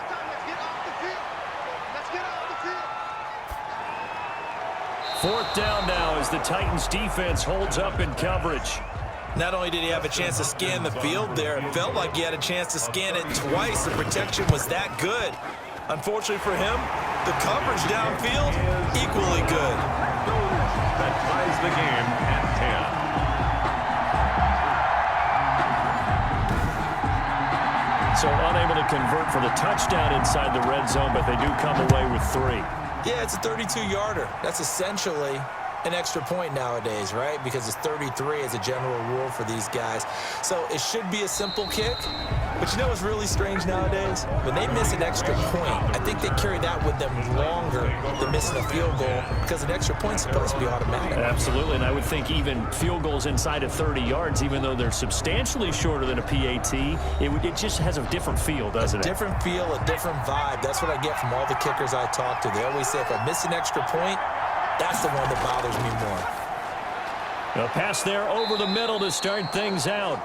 Fourth down now as the Titans defense holds up in coverage. Not only did he have a chance to scan the field there, it felt like he had a chance to scan it twice. The protection was that good. Unfortunately for him, the coverage downfield, equally good. That ties the game at 10. So unable to convert for the touchdown inside the red zone, but they do come away with 3. Yeah, it's a 32-yarder. That's essentially an extra point nowadays, right? Because it's 33 as a general rule for these guys. So it should be a simple kick. But you know what's really strange nowadays? When they miss an extra point, I think they carry that with them longer than missing a field goal because an extra point's supposed to be automatic. Absolutely, and I would think even field goals inside of 30 yards, even though they're substantially shorter than a PAT, it just has a different feel, doesn't it? A different feel, a different vibe. That's what I get from all the kickers I talk to. They always say if I miss an extra point, that's the one that bothers me more. A pass there over the middle to start things out.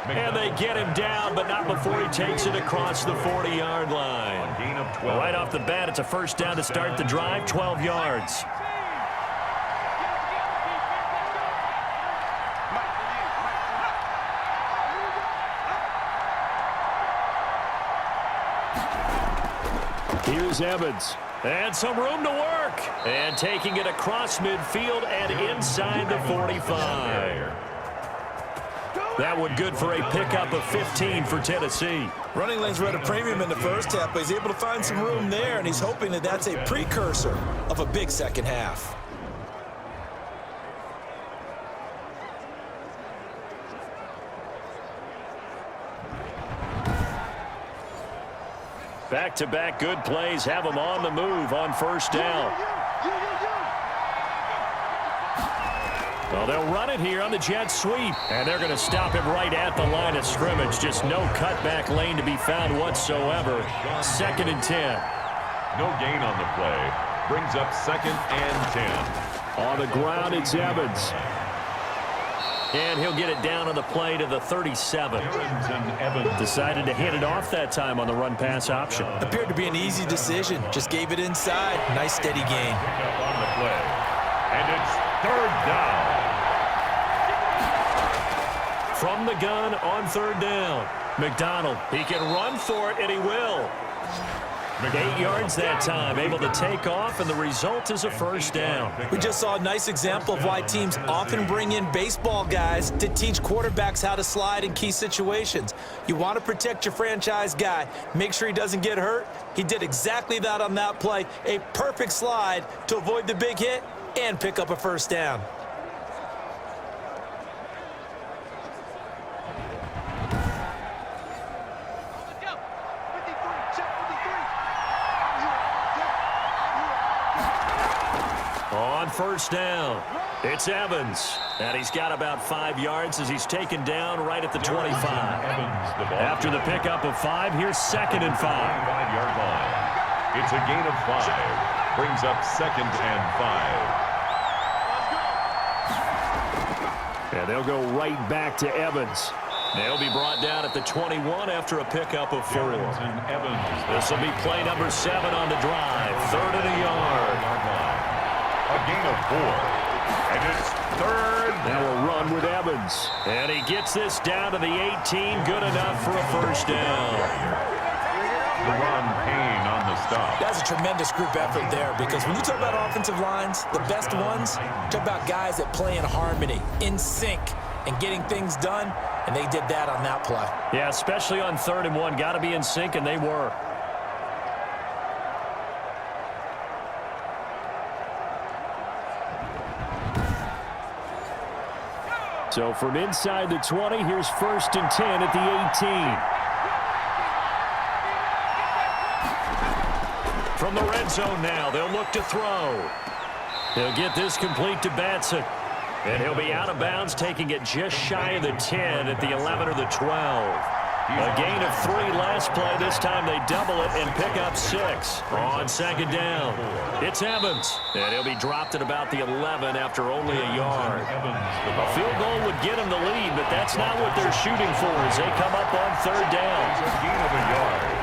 And they get him down, but not before he takes it across the 40-yard line. Gain of 12. Right off the bat, it's a 1st down to start the drive, 12 yards. Here's Evans. And some room to work. And taking it across midfield and inside the 45. That one good for a pickup of 15 for Tennessee. Running lanes were at a premium in the first half, but he's able to find some room there, and he's hoping that that's a precursor of a big second half. Back-to-back good plays have him on the move on 1st down. Well, they'll run it here on the jet sweep, and they're going to stop him right at the line of scrimmage. Just no cutback lane to be found whatsoever. 2nd and 10. No gain on the play. Brings up 2nd and 10. On the ground, it's Evans. And he'll get it down on the play to the 37. Evans. Decided to hand it off that time on the run-pass option. Appeared to be an easy decision. Just gave it inside. Nice steady gain. On the play. And it's 3rd down. From the gun on 3rd down. McDonald, he can run for it, and he will. 8 yards that time, able to take off, and the result is a 1st down. We just saw a nice example of why teams often bring in baseball guys to teach quarterbacks how to slide in key situations. You want to protect your franchise guy. Make sure he doesn't get hurt. He did exactly that on that play. A perfect slide to avoid the big hit and pick up a 1st down. On 1st down, it's Evans. And he's got about 5 yards as he's taken down right at the 25. After the pickup of 5, here's 2nd and 5. 5-yard line. It's a gain of 5. Brings up 2nd and 5. And they'll go right back to Evans. They'll be brought down at the 21 after a pickup of 4. This will be play number 7 on the drive. 3rd and a yard. A gain of 4. And it's 3rd. Now a run with Evans. And he gets this down to the 18. Good enough for a first down. The run, Payne on the stop. That's a tremendous group effort there, because when you talk about offensive lines, the best ones, talk about guys that play in harmony, in sync, and getting things done, and they did that on that play. Yeah, especially on 3rd and 1. Got to be in sync, and they were. So from inside the 20, here's 1st and 10 at the 18. From the red zone now, they'll look to throw. They'll get this complete to Batson. And he'll be out of bounds, taking it just shy of the 10 at the 11 or the 12. A gain of 3 last play. This time they double it and pick up 6 on 2nd down. It's Evans, and he'll be dropped at about the 11 after only a yard. A field goal would get him the lead, but that's not what they're shooting for as they come up on 3rd down. A gain of a yard.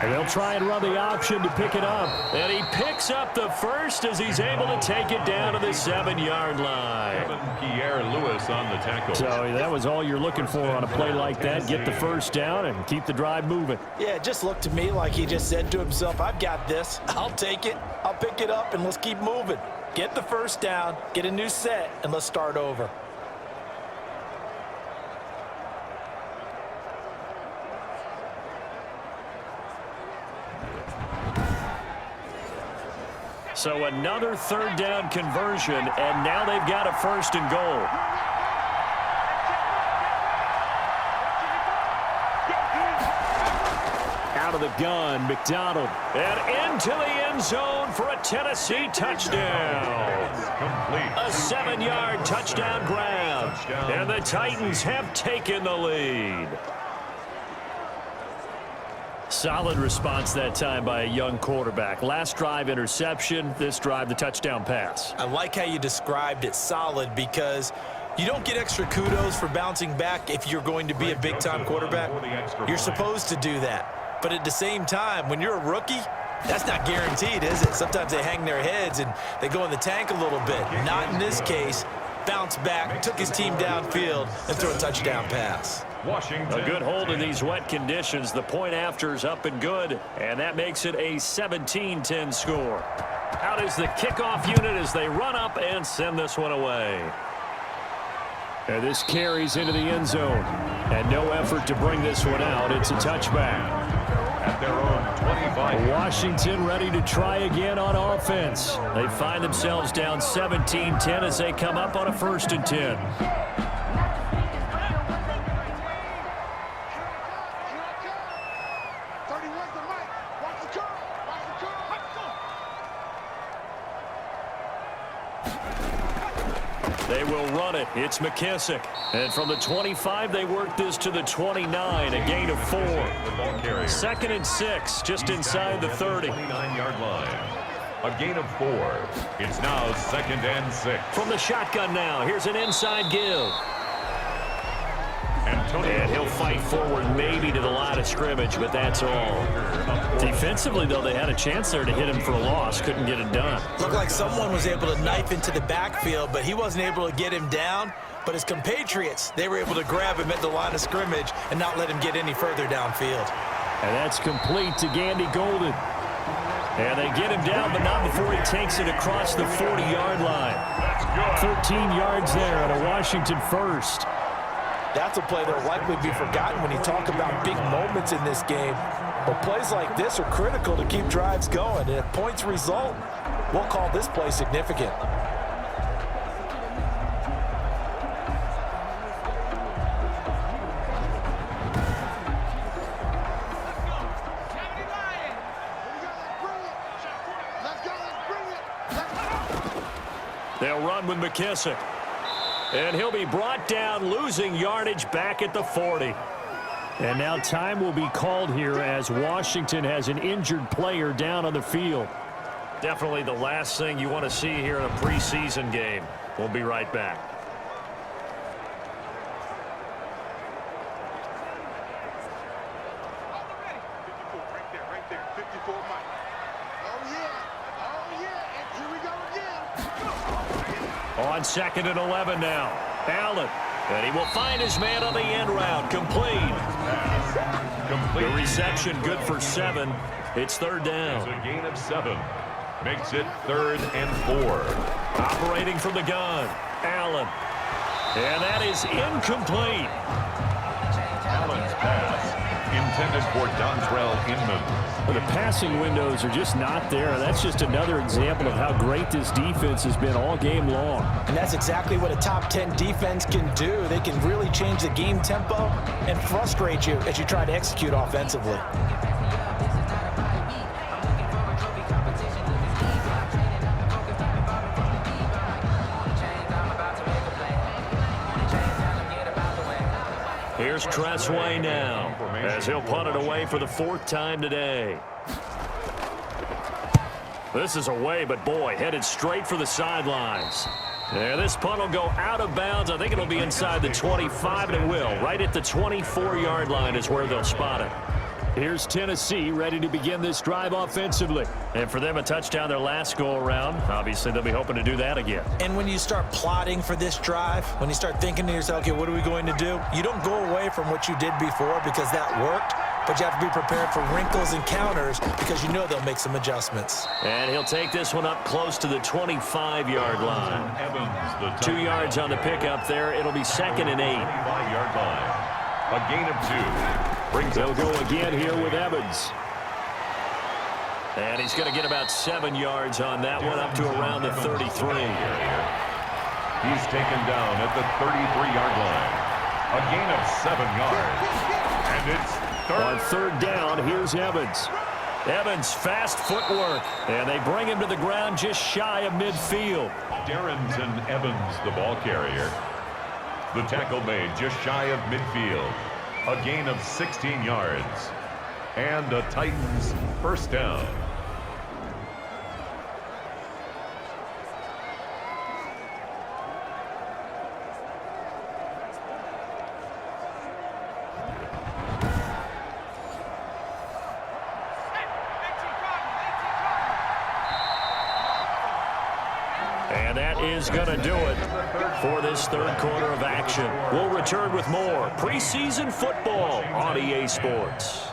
And they'll try and run the option to pick it up. And he picks up the first as he's able to take it down to the 7-yard line. Pierre Lewis on the tackle. So that was all you're looking for on a play like that. Get the first down and keep the drive moving. Yeah, it just looked to me like he just said to himself, I've got this. I'll take it. I'll pick it up, and let's keep moving. Get the first down, get a new set, and let's start over. So another 3rd down conversion, and now they've got a 1st and goal. Out of the gun, McDonald. And into the end zone for a Tennessee touchdown. Complete. A 7-yard touchdown grab. And the Titans have taken the lead. Solid response that time by a young quarterback. Last drive, interception. This drive, the touchdown pass. I like how you described it, solid, because you don't get extra kudos for bouncing back if you're going to be a big-time quarterback. You're supposed to do that. But at the same time, when you're a rookie, that's not guaranteed, is it? Sometimes they hang their heads and they go in the tank a little bit. Not in this case. Bounced back, took his team downfield, and threw a touchdown pass. Washington. A good hold in these wet conditions. The point after's up and good, and that makes it a 17-10 score. Out is the kickoff unit as they run up and send this one away. And this carries into the end zone, and no effort to bring this one out. It's a touchback. At their own 25. Washington ready to try again on offense. They find themselves down 17-10 as they come up on a 1st and 10. They will run it. It's McKissick. And from the 25, they work this to the 29, a gain of 4. 2nd and 6, just inside the 30. 29-yard line. A gain of 4. It's now 2nd and 6. From the shotgun now, here's an inside give. And he'll fight forward maybe to the line of scrimmage, but that's all. Defensively, though, they had a chance there to hit him for a loss. Couldn't get it done. Looked like someone was able to knife into the backfield, but he wasn't able to get him down. But his compatriots, they were able to grab him at the line of scrimmage and not let him get any further downfield. And that's complete to Gandy Golden. And they get him down, but not before he takes it across the 40-yard line. 13 yards there and a Washington first. That's a play that will likely be forgotten when you talk about big moments in this game. But plays like this are critical to keep drives going. And if points result, we'll call this play significant. They'll run with McKissick. And he'll be brought down, losing yardage back at the 40. And now time will be called here as Washington has an injured player down on the field. Definitely the last thing you want to see here in a preseason game. We'll be right back. On 2nd and 11 now. Allen. And he will find his man on the end route. Complete. The reception good for 7. It's 3rd down. It's a gain of 7. Makes it 3rd and 4. Operating from the gun. Allen. And that is incomplete. Allen's pass intended for Dontrell Inman. Well, the passing windows are just not there. That's just another example of how great this defense has been all game long. And that's exactly what a top 10 defense can do. They can really change the game tempo and frustrate you as you try to execute offensively. Here's Tressway now, as he'll punt it away for the 4th time today. This is away, but boy, headed straight for the sidelines. Yeah, this punt will go out of bounds. I think it'll be inside the 25, and it will. Right at the 24-yard line is where they'll spot it. Here's Tennessee ready to begin this drive offensively. And for them, a touchdown their last go-around. Obviously, they'll be hoping to do that again. And when you start plotting for this drive, when you start thinking to yourself, okay, what are we going to do? You don't go away from what you did before because that worked, but you have to be prepared for wrinkles and counters because you know they'll make some adjustments. And he'll take this one up close to the 25-yard line. 2 yards on the pickup there. It'll be 2nd and 8. 25-yard line. A gain of 2. They'll go again here with Evans. And he's going to get about 7 yards on that one, up to around the 33. He's taken down at the 33-yard line. A gain of 7 yards. And it's 3rd. On 3rd down, here's Evans. Evans, fast footwork. And they bring him to the ground just shy of midfield. Darrington Evans, the ball carrier. The tackle made just shy of midfield. A gain of 16 yards. And a Titans 1st down. And that is going to do it for this 3rd quarter of action. We'll return with more preseason football on EA Sports.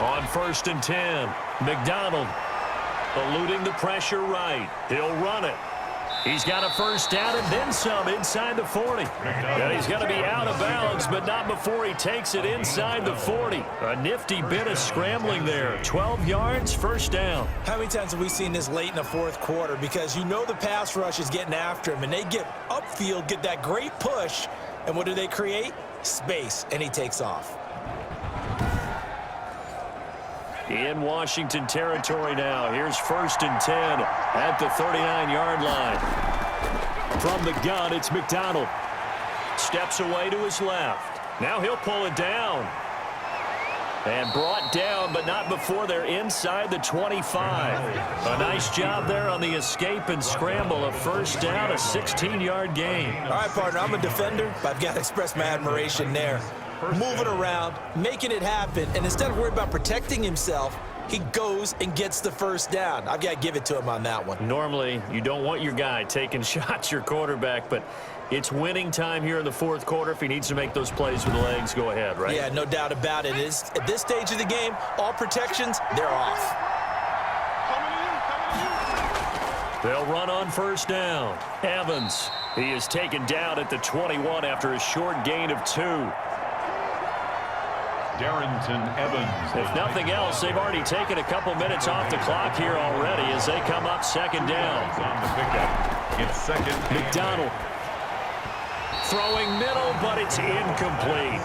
On 1st and 10, McDonald eluding the pressure right. He'll run it. He's got a 1st down and then some inside the 40. And he's going to be out of bounds, but not before he takes it inside the 40. A nifty bit of scrambling there. 12 yards, 1st down. How many times have we seen this late in the 4th quarter? Because you know the pass rush is getting after him, and they get upfield, get that great push, and what do they create? Space, and he takes off. In Washington territory now. Here's 1st and 10 at the 39-yard line. From the gun, it's McDonald. Steps away to his left. Now he'll pull it down. And brought down, but not before they're inside the 25. A nice job there on the escape and scramble. A 1st down, a 16-yard gain. All right, partner, I'm a defender, but I've got to express my admiration there. Moving around, making it happen, and instead of worrying about protecting himself, he goes and gets the 1st down. I've got to give it to him on that one. Normally, you don't want your guy taking shots, your quarterback, but it's winning time here in the 4th quarter. If he needs to make those plays with the legs, go ahead, right? Yeah, no doubt about it. At this stage of the game, all protections, they're off. They'll run on 1st down. Evans, he is taken down at the 21 after a short gain of 2. Darrington Evans. If nothing else, they've already taken a couple minutes off the clock here already as they come up 2nd down. On the pickup. It's 2nd. McDonald throwing middle, but it's incomplete.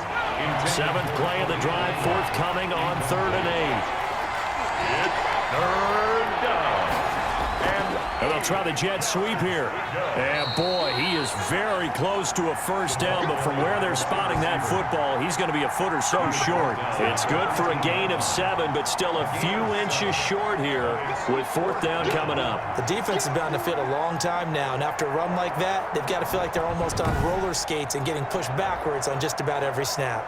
7th play of the drive forthcoming on 3rd and 8. 3rd down. And they'll try the jet sweep here. And boy, he is very close to a 1st down, but from where they're spotting that football, he's going to be a foot or so short. It's good for a gain of 7, but still a few inches short here with 4th down coming up. The defense has been on the field a long time now, and after a run like that, they've got to feel like they're almost on roller skates and getting pushed backwards on just about every snap.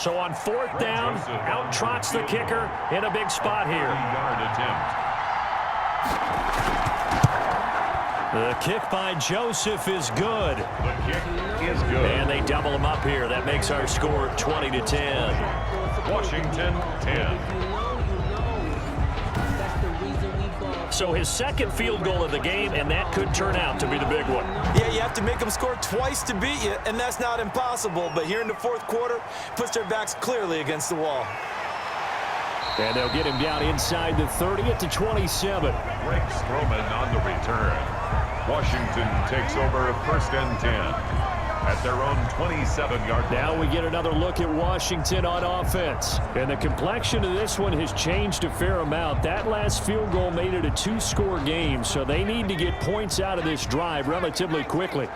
So on 4th down, out trots the kicker in a big spot here. 3-yard attempt. The kick by Joseph is good. The kick is good. And they double him up here. That makes our score 20-10. Washington 10. So his second field goal of the game, and that could turn out to be the big one. Yeah, you have to make them score twice to beat you, and that's not impossible. But here in the 4th quarter, puts their backs clearly against the wall. And they'll get him down inside the 30 at the 27. Greg Stroman on the return. Washington takes over 1st and 10 at their own 27-yard line. Now we get another look at Washington on offense. And the complexion of this one has changed a fair amount. That last field goal made it a 2-score game, so they need to get points out of this drive relatively quickly.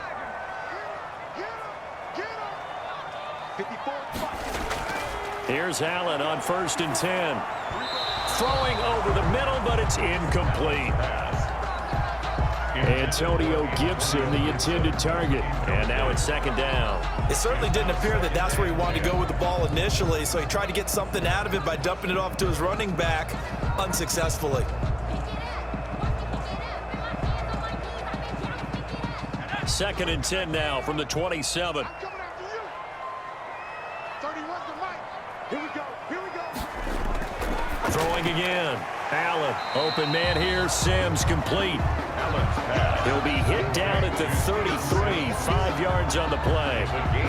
Here's Allen on 1st and 10. Throwing over the middle, but it's incomplete. Antonio Gibson, the intended target. And now it's 2nd down. It certainly didn't appear that that's where he wanted to go with the ball initially, so he tried to get something out of it by dumping it off to his running back unsuccessfully. 2nd and 10 now from the 27. Throwing again. Allen, open man here. Sims complete. He'll be hit down at the 33. 5 yards on the play.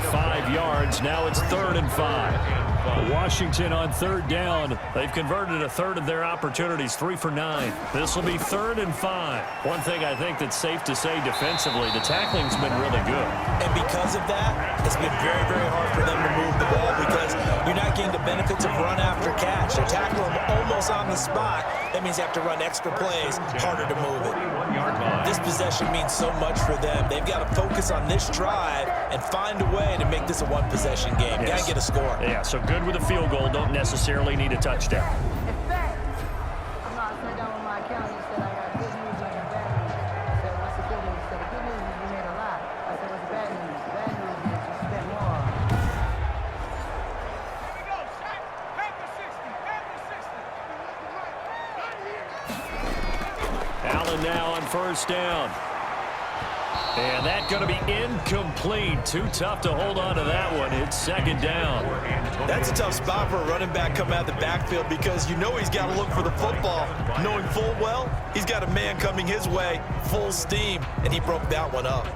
5 yards. Now it's 3rd and 5. Washington on 3rd down. They've converted a third of their opportunities. 3 for 9. This will be 3rd and 5. One thing I think that's safe to say defensively, the tackling's been really good. And because of that, it's been very, very hard for them to move the ball because you're not getting the benefits of run after catch. They tackle them almost on the spot. That means you have to run extra plays, harder to move it. This possession means so much for them. They've got to focus on this drive and find a way to make this a one-possession game. Yes. Got to get a score. Yeah, so good with a field goal. Don't necessarily need a touchdown. In fact, I'm not sitting down with my accountant. He said, I got good news and bad news. I said, what's the good news? He said, the good news is you made a lot. I said, what's the bad news? The bad news is you spent more. Allen now on 1st down. And that's going to be incomplete. Too tough to hold on to that one. It's 2nd down. That's a tough spot for a running back coming out of the backfield because you know he's got to look for the football, knowing full well he's got a man coming his way full steam, and he broke that one up.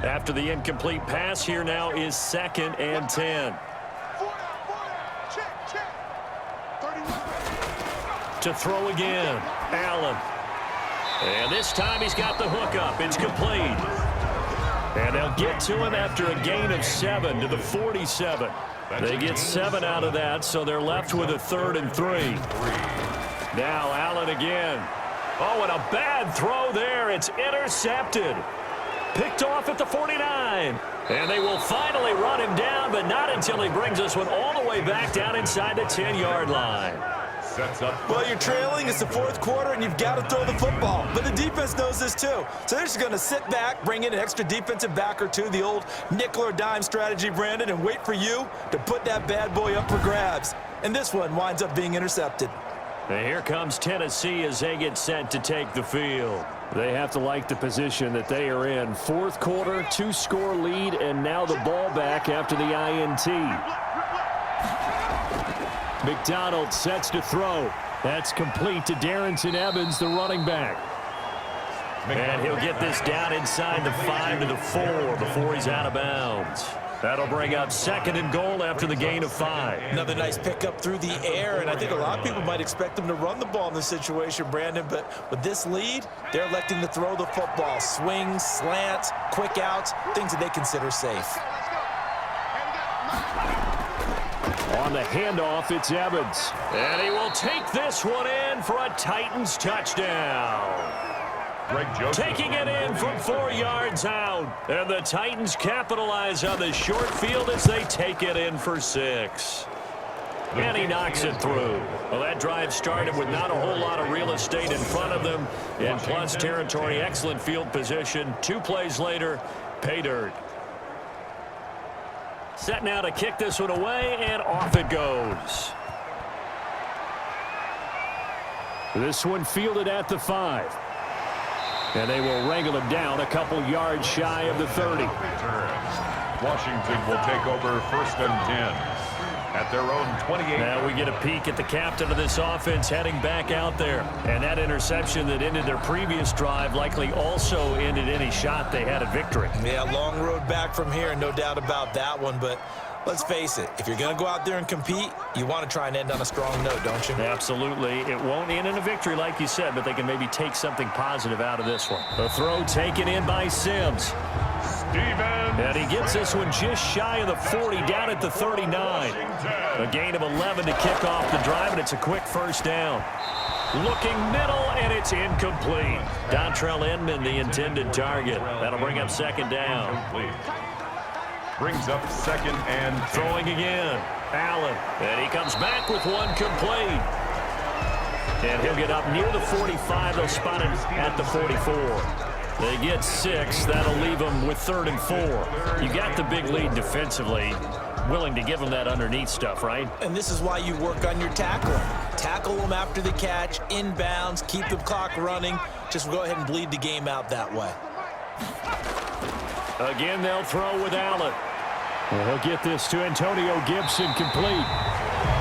After the incomplete pass, here now is 2nd and 10. To throw again, Allen. And this time he's got the hook up. It's complete. And they'll get to him after a gain of 7 to the 47. They get 7 out of that, so they're left with a 3rd and 3. Now Allen again. Oh, and a bad throw there. It's intercepted. Picked off at the 49. And they will finally run him down, but not until he brings us one all the way back down inside the 10-yard line. Well, you're trailing. It's the 4th quarter, and you've got to throw the football. But the defense knows this, too. So they're just going to sit back, bring in an extra defensive back or two, the old nickel or dime strategy, Brandon, and wait for you to put that bad boy up for grabs. And this one winds up being intercepted. And here comes Tennessee as they get set to take the field. They have to like the position that they are in. 4th quarter, 2-score lead, and now the ball back after the INT. McDonald sets to throw. That's complete to Darrington Evans, the running back. And he'll get this down inside the 5 to the 4 before he's out of bounds. That'll bring up 2nd and goal after the gain of 5. Another nice pickup through the air, and I think a lot of people might expect them to run the ball in this situation, Brandon, but with this lead, they're electing to throw the football. Swings, slants, quick outs, things that they consider safe. On the handoff, it's Evans. And he will take this one in for a Titans touchdown. Taking it in from 4 yards out. And the Titans capitalize on the short field as they take it in for 6. And he knocks it through. Well, that drive started with not a whole lot of real estate in front of them. And plus territory, excellent field position. 2 plays later, pay dirt. Set now to kick this one away, and off it goes. This one fielded at the 5. And they will wrangle him down a couple yards shy of the 30. Washington will take over 1st and 10 at their own 28. Now we get a peek at the captain of this offense heading back out there. And that interception that ended their previous drive likely also ended any shot they had at victory. Yeah, long road back from here, no doubt about that one. But let's face it, if you're going to go out there and compete, you want to try and end on a strong note, don't you? Absolutely. It won't end in a victory like you said, but they can maybe take something positive out of this one. The throw taken in by Sims. And he gets this one just shy of the 40, down at the 39. A gain of 11 to kick off the drive, and it's a quick first down. Looking middle, and it's incomplete. Dontrell Inman, the intended target. That'll bring up 2nd down. Brings up 2nd and 10. Throwing again. Allen. And he comes back with one complete. And he'll get up near the 45. They'll spot him at the 44. They get 6. That'll leave them with 3rd and 4. You got the big lead defensively. Willing to give them that underneath stuff, right? And this is why you work on your tackling. Tackle them after the catch, inbounds, keep the clock running. Just go ahead and bleed the game out that way. Again, they'll throw with Allen. Well, he'll get this to Antonio Gibson complete.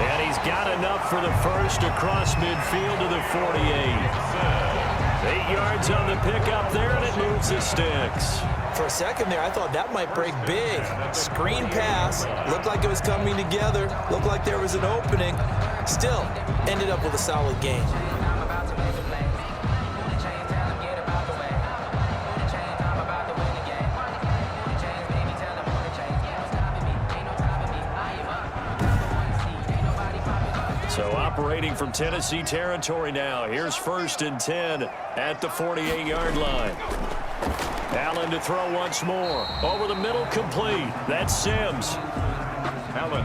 And he's got enough for the first across midfield to the 48. 8 yards on the pickup there, and it moves the sticks. For a second there, I thought that might break big. Screen pass. Looked like it was coming together. Looked like there was an opening. Still, ended up with a solid game. So operating from Tennessee territory now. Here's 1st and 10 at the 48-yard line. Allen to throw once more. Over the middle, complete. That's Sims.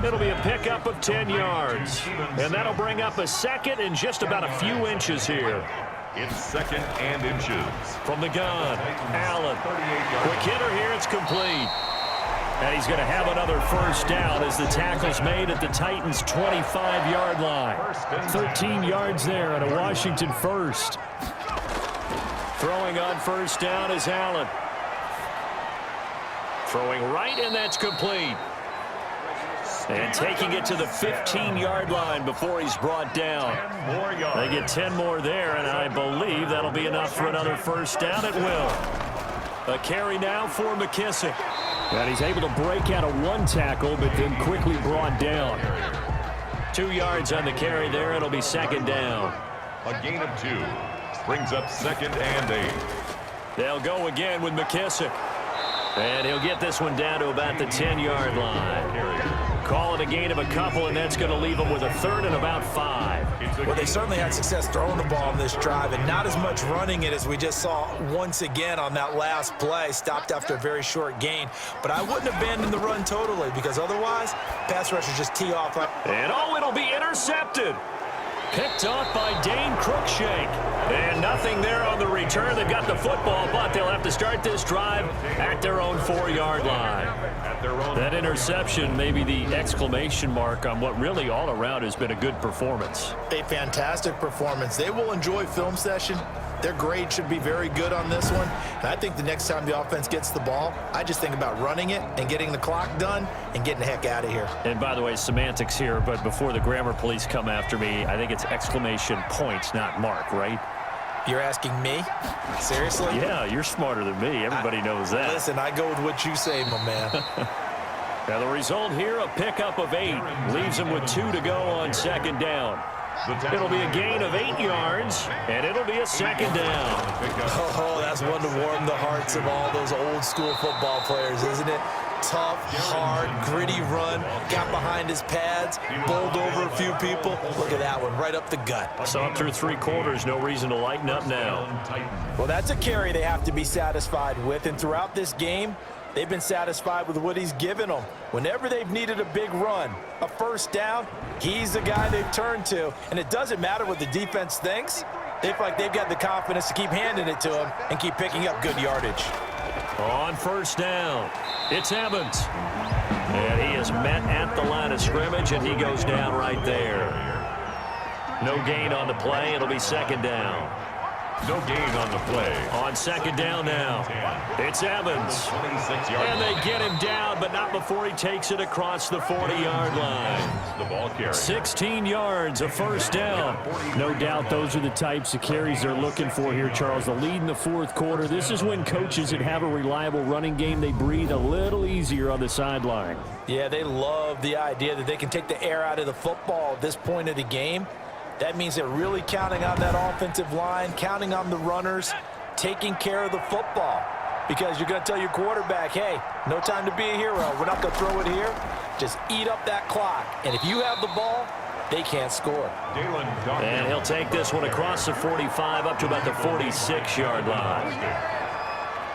It'll be a pickup of 10 yards. And that'll bring up a 2nd and just about a few inches here. It's 2nd and inches. From the gun, Allen. Quick hitter here, it's complete. And he's going to have another first down as the tackle's made at the Titans' 25-yard line. 13 yards there and a Washington first. Throwing on first down is Allen. Throwing right, and that's complete. And taking it to the 15-yard line before he's brought down. They get 10 more there, and I believe that'll be enough for another first down. It will. A carry now for McKissick. And he's able to break out of one tackle, but then quickly brought down. 2 yards on the carry there. It'll be 2nd down. A gain of 2. Brings up 2nd and 8. They'll go again with McKissick. And he'll get this one down to about the 10-yard line. Call it a gain of a couple, and that's going to leave them with a 3rd and about 5. Well, they certainly had success throwing the ball in this drive, and not as much running it as we just saw once again on that last play. Stopped after a very short gain. But I wouldn't abandon the run totally, because otherwise, pass rushers just tee off. And it'll be intercepted. Picked off by Dane Cruikshank. And nothing there on the return. They've got the football, but they'll have to start this drive at their own 4-yard line. That interception may be the exclamation mark on what really all around has been a good performance. A fantastic performance. They will enjoy film session. Their grade should be very good on this one. And I think the next time the offense gets the ball, I just think about running it and getting the clock done and getting the heck out of here. And by the way, semantics here, but before the grammar police come after me, I think it's exclamation points, not mark, right? You're asking me? Seriously? Yeah, you're smarter than me. Everybody knows that. Listen, I go with what you say, my man. Now the result here, a pickup of 8. Leaves them with 2 to go on 2nd down. It'll be a gain of 8 yards, and it'll be a 2nd down. Oh, that's one to warm the hearts of all those old school football players, isn't it? Tough, hard, gritty run, got behind his pads, bowled over a few people. Look at that one, right up the gut. Saw it through 3 quarters, no reason to lighten up now. Well, that's a carry they have to be satisfied with, and throughout this game, they've been satisfied with what he's given them. Whenever they've needed a big run, a first down, he's the guy they've turned to. And it doesn't matter what the defense thinks. They feel like they've got the confidence to keep handing it to him and keep picking up good yardage. On first down, It's Evans. And he is met at the line of scrimmage, and he goes down right there. No gain on the play. It'll be second down. No gain on the play. On second down now. It's Evans. And they get him down, but not before he takes it across the 40-yard line. The ball carrier. 16 yards, a first down. No doubt those are the types of carries they're looking for here, Charles. The lead in the fourth quarter. This is when coaches that have a reliable running game, they breathe a little easier on the sideline. Yeah, they love the idea that they can take the air out of the football at this point of the game. That means they're really counting on that offensive line, counting on the runners, taking care of the football. Because you're going to tell your quarterback, hey, no time to be a hero. We're not going to throw it here. Just eat up that clock. And if you have the ball, they can't score. And he'll take this one across the 45 up to about the 46-yard line.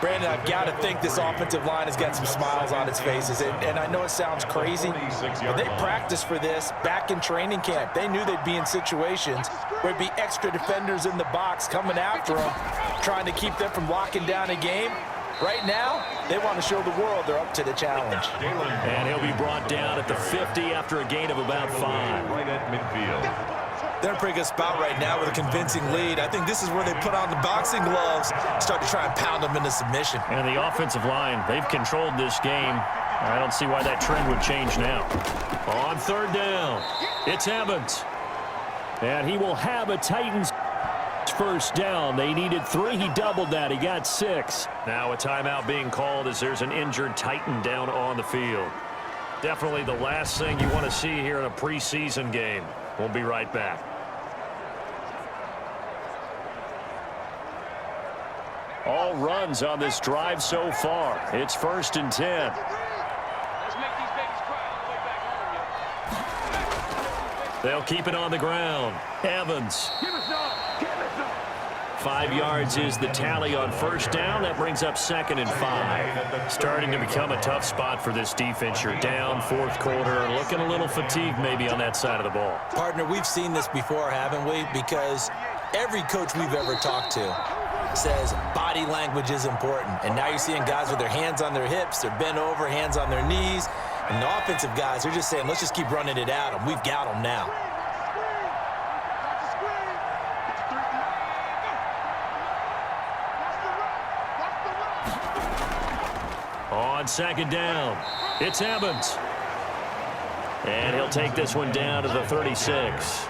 Brandon, I've got to think this offensive line has got some smiles on its faces. And I know it sounds crazy, but they practiced for this back in training camp. They knew they'd be in situations where there'd be extra defenders in the box coming after them, trying to keep them from locking down a game. Right now, they want to show the world they're up to the challenge. And he'll be brought down at the 50 after a gain of about 5. Right at midfield. They're in a pretty good spot right now with a convincing lead. I think this is where they put on the boxing gloves, start to try and pound them into submission. And the offensive line, they've controlled this game. I don't see why that trend would change now. On third down, it's Evans. And he will have a Titans first down. They needed 3. He doubled that. He got 6. Now a timeout being called as there's an injured Titan down on the field. Definitely the last thing you want to see here in a preseason game. We'll be right back. All runs on this drive so far. It's 1st and 10. Let's make these babies cry on the way back home, yo. They'll keep it on the ground. Evans. Give us some. Give us some. 5 yards is the tally on first down. That brings up 2nd and 5. Starting to become a tough spot for this defense. You're down, fourth quarter, looking a little fatigued maybe on that side of the ball. Partner, we've seen this before, haven't we? Because every coach we've ever talked to says body language is important. And now you're seeing guys with their hands on their hips, they're bent over, hands on their knees. And the offensive guys, they're just saying, let's just keep running it at them. We've got them now. On second down, it's Evans. And he'll take this one down to the 36.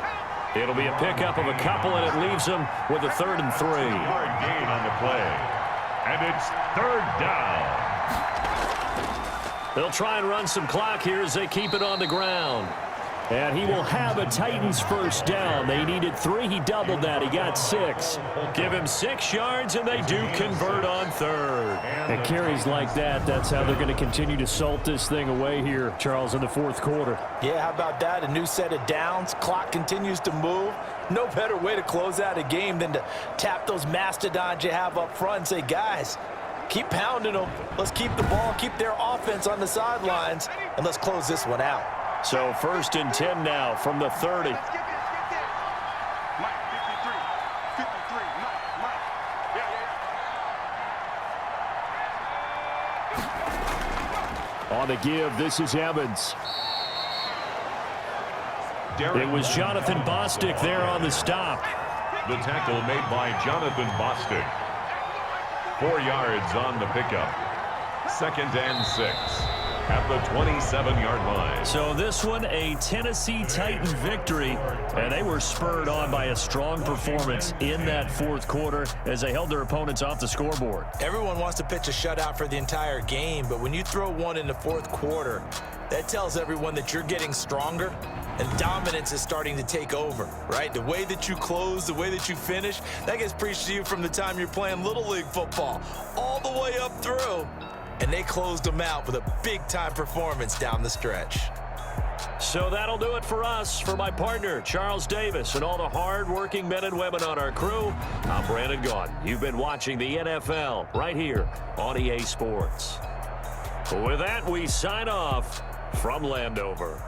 It'll be a pickup of a couple, and it leaves him with a 3rd and 3. Yard gain on the play. And it's 3rd down. They'll try and run some clock here as they keep it on the ground. And he will have a Titans first down. They needed 3. He doubled that. He got 6. Give him 6 yards, and they do convert on 3rd. And carries like that, that's how they're going to continue to salt this thing away here, Charles, in the fourth quarter. Yeah, how about that? A new set of downs. Clock continues to move. No better way to close out a game than to tap those mastodons you have up front and say, guys, keep pounding them. Let's keep the ball, keep their offense on the sidelines, and let's close this one out. So 1st and 10 now from the 30. Mike, 53. 53. Mike. Yeah. On the give, this is Evans. It was Jonathan Bostic there on the stop. The tackle made by Jonathan Bostic. 4 yards on the pickup. 2nd and 6. At the 27-yard line. So this one, a Tennessee Titan victory, and they were spurred on by a strong performance in that fourth quarter as they held their opponents off the scoreboard. Everyone wants to pitch a shutout for the entire game, but when you throw one in the fourth quarter, that tells everyone that you're getting stronger and dominance is starting to take over, right? The way that you close, the way that you finish, that gets preached to you from the time you're playing Little League football all the way up through. And they closed them out with a big-time performance down the stretch. So that'll do it for us. For my partner, Charles Davis, and all the hard-working men and women on our crew, I'm Brandon Gaudin. You've been watching the NFL right here on EA Sports. With that, we sign off from Landover.